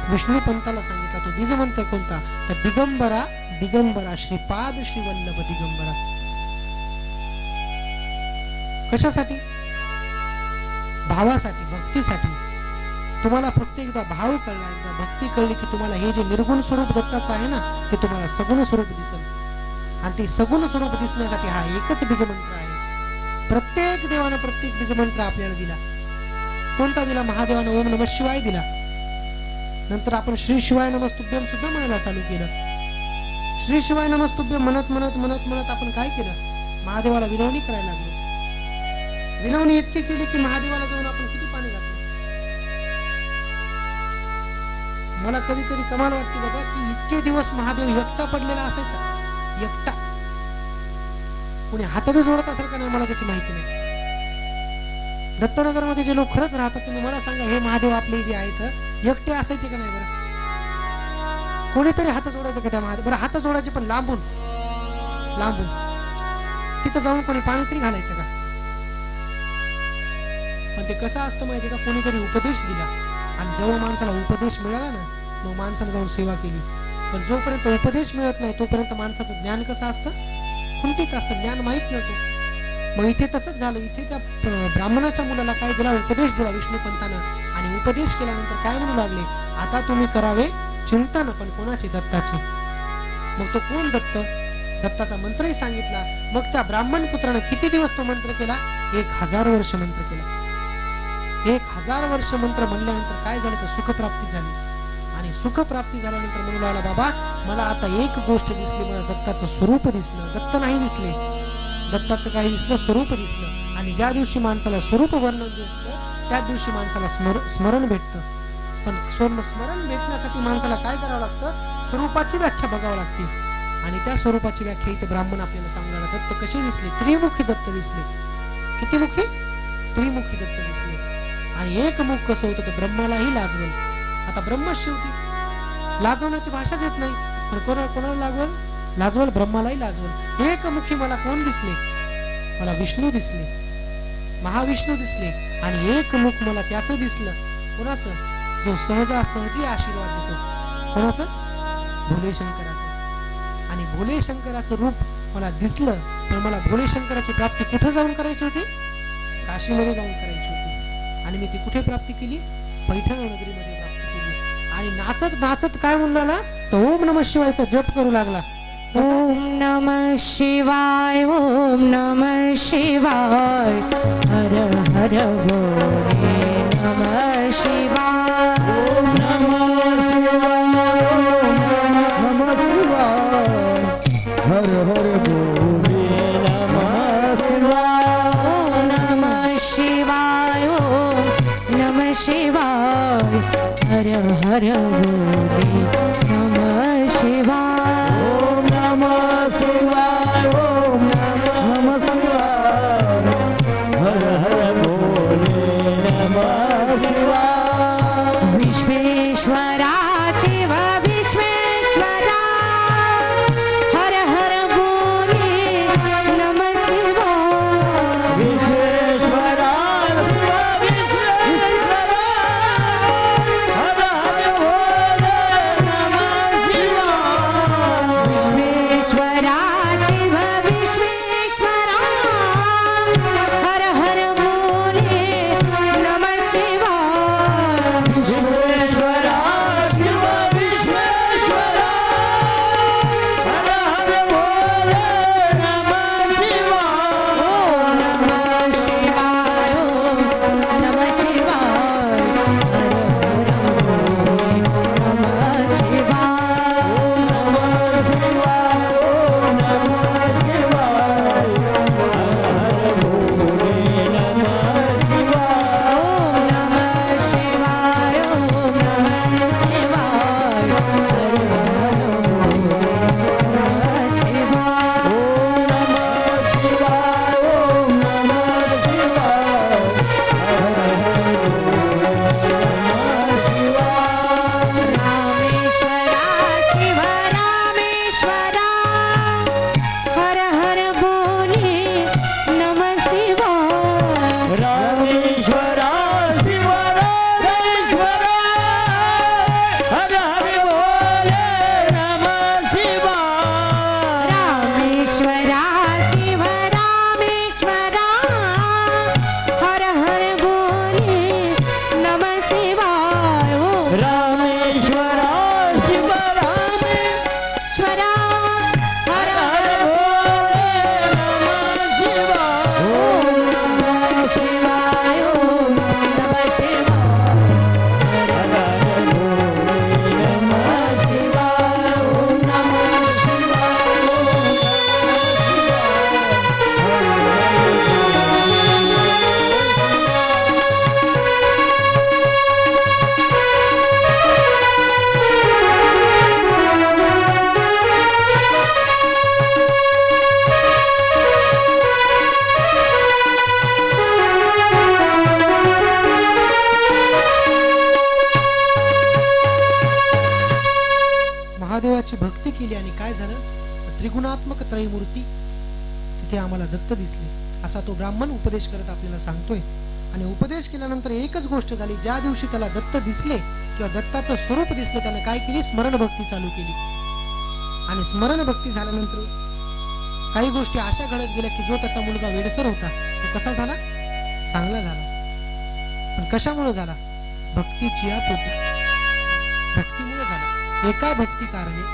विष्णू पंताला सांगितला. तो बीजमंत्र कोणता? तर दिगंबरा दिगंबरा श्रीपाद श्रीवल्लभ दिगंबरा. कशासाठी? भावासाठी, भक्तीसाठी. तुम्हाला फक्त एकदा भाव कळला, एकदा भक्ती कळली की तुम्हाला हे जे निर्गुण स्वरूप दत्ताचं आहे ना ते तुम्हाला सगुण स्वरूप दिसेल. आणि ते सगुण स्वरूप दिसण्यासाठी हा एकच बीजमंत्र आहे. प्रत्येक देवानं प्रत्येक बीजमंत्र आपल्याला दिला. कोणता दिला? महादेवानं ओम नमः शिवाय दिला. नंतर आपण श्री शिवाय नमस्तुभ्यम सुद्धा म्हणायला चालू केलं. श्री शिवाय नमस्तुभ्यम म्हणत म्हणत म्हणत म्हणत आपण काय केलं? महादेवाला विनवणी करायला लागलो. विनवणी इतकी केली की महादेवाला जाऊन आपण किती पाणी घातलं. मला कधी कधी कमाल वाटते बाबा की इतके दिवस महादेव एकटा पडलेला असायचा. एकटा. कोणी हाताने जोडत असेल का नाही मला त्याची माहिती नाही. दत्तनगर मध्ये जे लोक खरंच राहतात तुम्ही मला सांगा, हे महादेव आपले जे आहेत एकटे असायचे का नाही? बरं कोणीतरी हात जोडायचं का त्या महादेव? बरं हात जोडायचे पण लांबून लांबून. तिथं जाऊन कोणी पाणी तरी घालायचं का? पण ते कसं असतं माहिती का, कोणीतरी उपदेश दिला आणि जेव्हा माणसाला उपदेश मिळाला ना मग माणसाने जाऊन सेवा केली. पण जोपर्यंत उपदेश मिळत नाही तोपर्यंत माणसाचं ज्ञान कसं असतं? खुंटीत असतं, ज्ञान माहित नव्हतं. मग इथे तसंच झालं. इथे त्या ब्राह्मणाच्या मुलाला काय दिला? उपदेश दिला विष्णू पंतानं. आणि उपदेश केल्यानंतर काय म्हणू लागले? आता तुम्ही करावे चिंतन. पण कोणाचे? दत्ताचे. मग तो कोण? दत्त. दत्ताचा मंत्रही सांगितला. मग त्या ब्राह्मण पुत्रानं किती दिवस तो मंत्र केला? 1000 वर्ष मंत्र केला. 1000 वर्ष मंत्र म्हणल्यानंतर काय झालं? तर सुखप्राप्ती झाली. आणि सुखप्राप्ती झाल्यानंतर म्हणू लागला, बाबा मला आता एक गोष्ट दिसली, मला दत्ताचं स्वरूप दिसलं. दत्त नाही दिसले, दत्ताचं काही दिसलं? स्वरूप दिसलं. आणि ज्या दिवशी माणसाला स्वरूप वर्णन दिसतं त्या दिवशी माणसाला स्मरण भेटतं. पण स्मरण भेटण्यासाठी माणसाला काय करावं लागतं? स्वरूपाची व्याख्या बघावं लागते. आणि त्या स्वरूपाची व्याख्या इथे ब्राह्मण आपल्याला सांगू लागला. दत्त कसे दिसले? त्रिमुखी दत्त दिसले. किती मुखी? त्रिमुखी दत्त दिसले. आणि एक मुख कसं होतं? तर ब्रह्मालाही लाजवल. आता ब्रह्म शेवटी लाजवण्याची भाषाच येत नाही, पण कोणाला लागवल? लाजवल, ब्रह्मालाही लाजवल. एकमुखी मला कोण दिसले? मला विष्णू दिसले, महाविष्णू दिसले. आणि एकमुख मला त्याचं दिसलं. कोणाचं? जो सहजासहजी आशीर्वाद देतो. कोणाचं? भोले शंकराचं. आणि भोले शंकराचं रूप मला दिसलं. पण मला भोले शंकराची प्राप्ती कुठे जाऊन करायची होती? काशीमध्ये जाऊन करायची होती. आणि मी ती कुठे प्राप्ती केली? पैठण नगरीमध्ये प्राप्ती केली. आणि नाचत नाचत काय म्हणू लागला? तर ओम नमः शिवायचा जप करू लागला. ओम नमः शिवाय, ओम नमः शिवाय, हर हर बोले नमः शिवाय. ओम नमः शिवाय, ओम नमः शिवाय, हर हर बोले नमः शिवाय. ओम नमः शिवाय, ओम नमः शिवाय, हर हर बोले नमः शिवाय. ओम नमः शिवाय, ओम नमः शिवाय, हर हर बोले नमः शिवाय. विश्वेश्वरा शिव विश्वेश्वरा, हर हर बोले नमः शिवाय. विश्वेश्वरा शिव विश्वेश्वरा, हर हर बोले नमः शिवाय. विश्वेश्वरा शिव विश्वेश्वरा, हर हर बोले नमः शिवाय. विश्वेश्वरा शिव विश्वेश्वरा, हर हर बोले नमः शिवाय. ओम नमः शिवाय, ओम नमः शिवाय, हर हर बोले नमः शिवाय. नमः शिवाय, ओम नमः शिवाय, हर हर बोले नमः शिवाय. ओम नमः शिवाय, ओम नमः शिवाय, हर हर बोले नमः शिवाय. ओम नमः शिवाय, ओम नमः शिवाय, हर हर बोले नमः शिवाय. रामेश्वरा शिव रामेश्वरा, हर हर बोले नमः शिवाय. रामेश्वरा शिव रामेश्वरा, हर हर बोले नमः शिवाय. रामेश्वरा शिव रामेश्वरा, हर हर बोले नमः शिवाय. ओम रामेश्वरा शिव रामेश्वरा, स्वरा, हर हर हर बोले नमः शिवाय. ओम नमः शिवाय, ओम नमः शिवाय, हर हर बोले नमः शिवाय. ओम नमः शिवाय, ओम महादेवाची भक्ती केली आणि काय झालं? तर त्रिगुणात्मक त्रयमूर्ती तिथे आम्हाला दत्त दिसले. असा तो ब्राह्मण उपदेश करत आपल्याला सांगतोय. आणि उपदेश केल्यानंतर एकच गोष्ट झाली. ज्या दिवशी त्याला दत्त दिसले किंवा दत्ताचं स्वरूप दिसलं, त्याने काय केली? स्मरण भक्ती चालू केली. आणि स्मरण भक्ती झाल्यानंतर काही गोष्टी अशा घडत गेल्या की जो त्याचा मुलगा वेडसर होता तो कसा झाला? चांगला झाला. पण कशामुळे झाला? भक्तीची यात होती. भक्तीमुळे झाला. एका भक्ती कारणे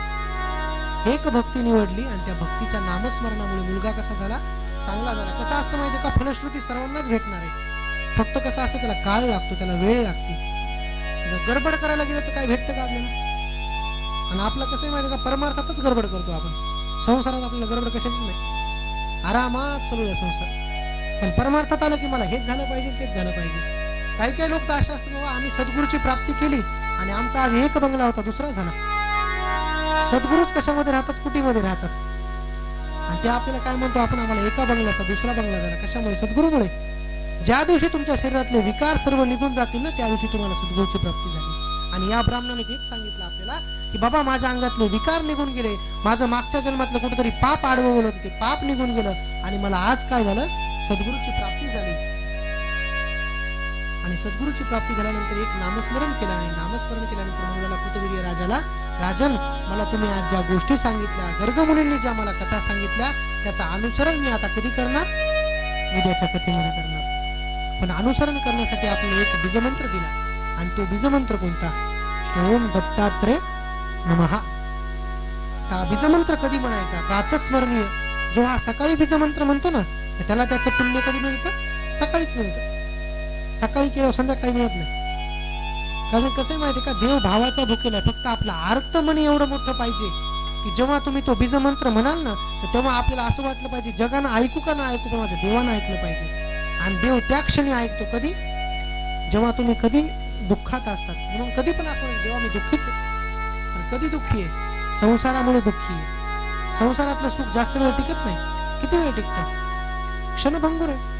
एक भक्ती निवडली आणि त्या भक्तीच्या नामस्मरणामुळे मुलगा कसा झाला? चांगला झाला. कसा असतं माहितीये का? फलश्रुती सर्वांनाच भेटणार आहे. फक्त कसं असतं, त्याला काळ लागतो, त्याला वेळ लागते. जर गडबड करायला गेलं तर काय भेटतं का आपल्याला? आणि आपलं कसं आहे माहिती का? परमार्थातच गडबड करतो आपण. संसारात आपल्याला गडबड कशाचीच नाही. आरामात चालू द्या संसार. पण परमार्थात आलं की मला हेच झालं पाहिजे, तेच झालं पाहिजे. काही काही लोक तर असे असतात, बाबा आम्ही सद्गुरूची प्राप्ती केली आणि आमचा आज एक बंगला होता, दुसरा झाला. सद्गुरूच कशामध्ये राहतात? कुटीमध्ये राहतात. आणि ते आपल्याला काय म्हणतो आपण? आम्हाला एका बंगल्याचा दुसरा बंगला झाला. कशामुळे? सद्गुरूमुळे. ज्या दिवशी तुमच्या शरीरातले विकार सर्व निघून जातील ना, त्या दिवशी तुम्हाला सद्गुरूची प्राप्ती झाली. आणि या ब्राह्मणाने तेच सांगितलं आपल्याला की बाबा माझ्या अंगातले विकार निघून गेले, माझं मागच्या जन्मातलं कुठेतरी पाप आडवं होतं ते पाप निघून गेलं आणि मला आज काय झालं, सद्गुरूची प्राप्ती झाली. आणि सद्गुरूची प्राप्ती झाल्यानंतर एक नामस्मरण केलं आणि नामस्मरण केल्यानंतर मंगळाला कृतवीर्य राजाला, राजन मला तुम्ही आज ज्या गोष्टी सांगितल्या, गर्गमुनींनी ज्या मला कथा सांगितल्या त्याचं अनुसरण मी आता कधी करणार, उद्याच्या कथेमध्ये करणार. पण अनुसरण करण्यासाठी आपल्याला एक बीजमंत्र दिला आणि तो बीजमंत्र कोणता, ओम दत्तात्रय नमः. हा बीजमंत्र कधी म्हणायचा, प्रातस्मरणीय. जो हा सकाळी बीजमंत्र म्हणतो ना त्याला त्याचं पुण्य कधी मिळतं, सकाळीच मिळतं. सकाळी केलं संध्याकाळी मिळत नाही. कारण कसं आहे माहिती का, देव भावाचा भुकेला आहे. फक्त आपला आर्त मन एवढं मोठं पाहिजे की जेव्हा तुम्ही तो बीजमंत्र म्हणाल ना तर तेव्हा आपल्याला असं वाटलं पाहिजे जगानं ऐकू का ना ऐकू, पण माझ्या देवानं ऐकलं पाहिजे. आणि देव त्या क्षणी ऐकतो कधी, जेव्हा तुम्ही कधी दुःखात असतात. म्हणून कधी पण असं नाही देवा मी दुःखीच आहे, पण कधी दुःखी आहे, संसारामुळे दुःखी आहे. संसारातलं सुख जास्त वेळ टिकत नाही. किती वेळ टिकतं, क्षणभंगुर आहे.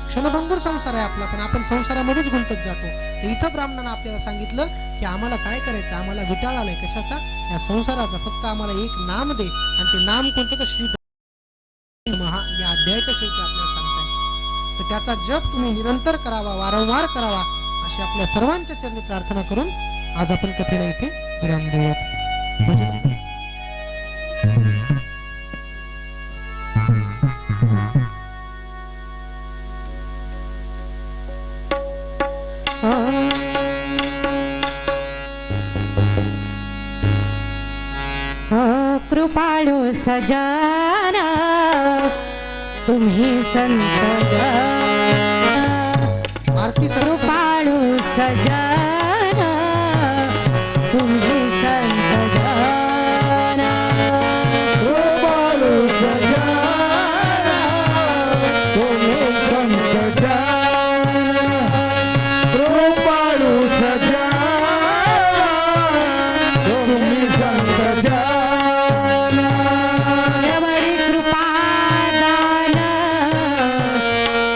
क्षणभंगुर संसार आहे आपला, पण आपण संसारामध्येच गुंतत जातो. इथं ब्राह्मणानं आपल्याला सांगितलं की आम्हाला काय करायचं, आम्हाला विटाळ आलाय कशाचा, या संसाराचा. फक्त आम्हाला एक नाम दे आणि ते नाम कोणतं, तर श्री महा या अध्यायाच्या शेवटी आपल्याला सांगताय. तर त्याचा जप तुम्ही निरंतर करावा, वारंवार करावा अशी आपल्या सर्वांच्या चरणी प्रार्थना करून आज आपण कथेला इथे विराम देऊयात. कृपाळू सजन तुम्ही संत जन, आरती कृपाळू सजन तुम्ही संत जन, कृपाळू सजन तुम्ही संत जन, कृपाळू सजन तुम्ही संत जन. एवढी कृपा दान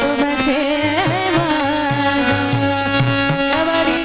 तुमचे मन, एवढी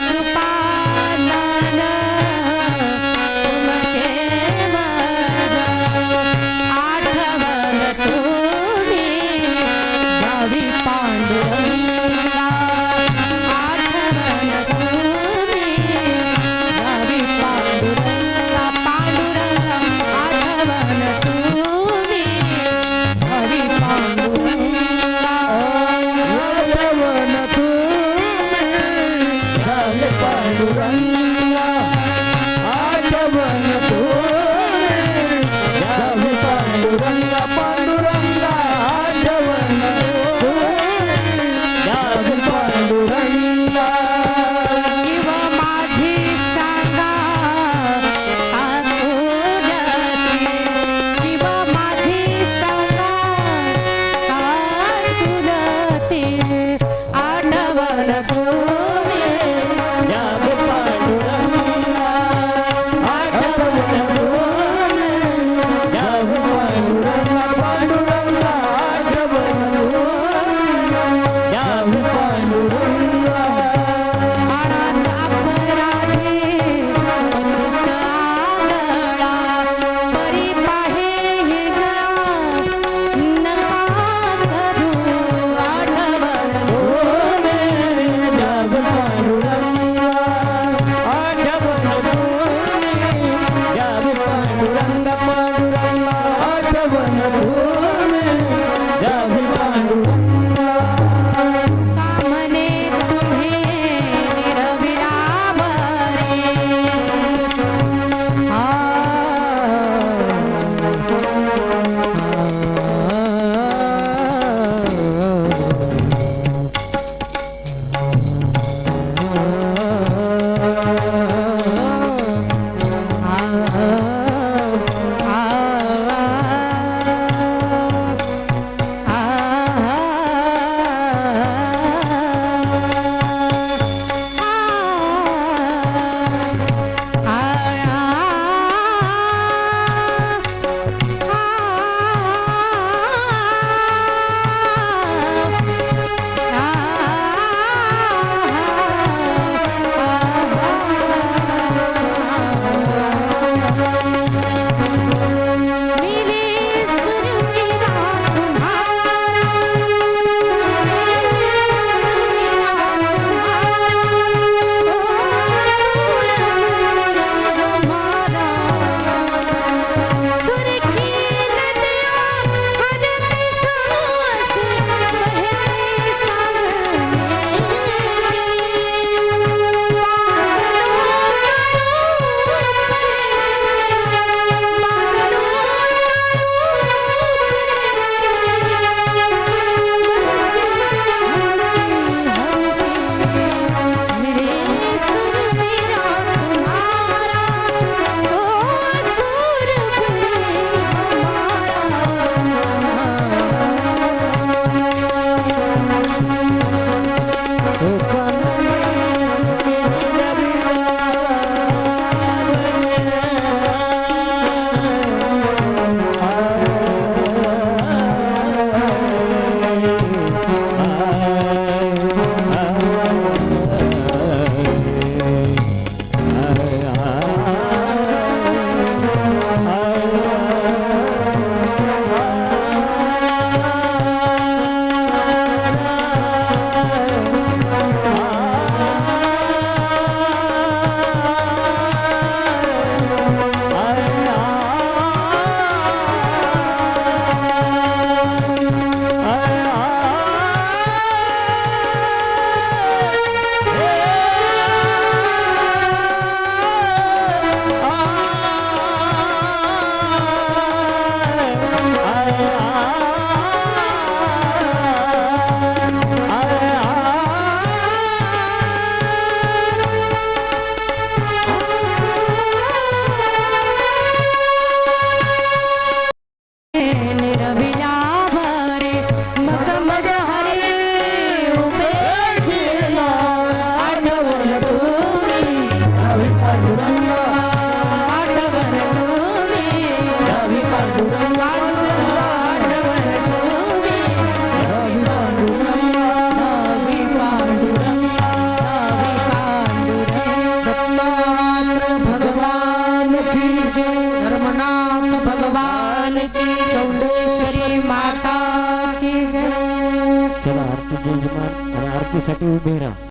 निर्विला भरे मग मग हरे उभे आठवण तुम्ही रवी पांडुरंग आठवण तुम्ही रवी पांडुरंग आठवण तुम्ही रवी पांडुरंग रवी पांडुरंग रवी पांडुरंग दत्तात्रय भगवान की जय, धर्मनाथ भगवान की चौंडेश्वरी माता की जय. चला आरतीचे यजमान आणि आरतीसाठी उभे राहा.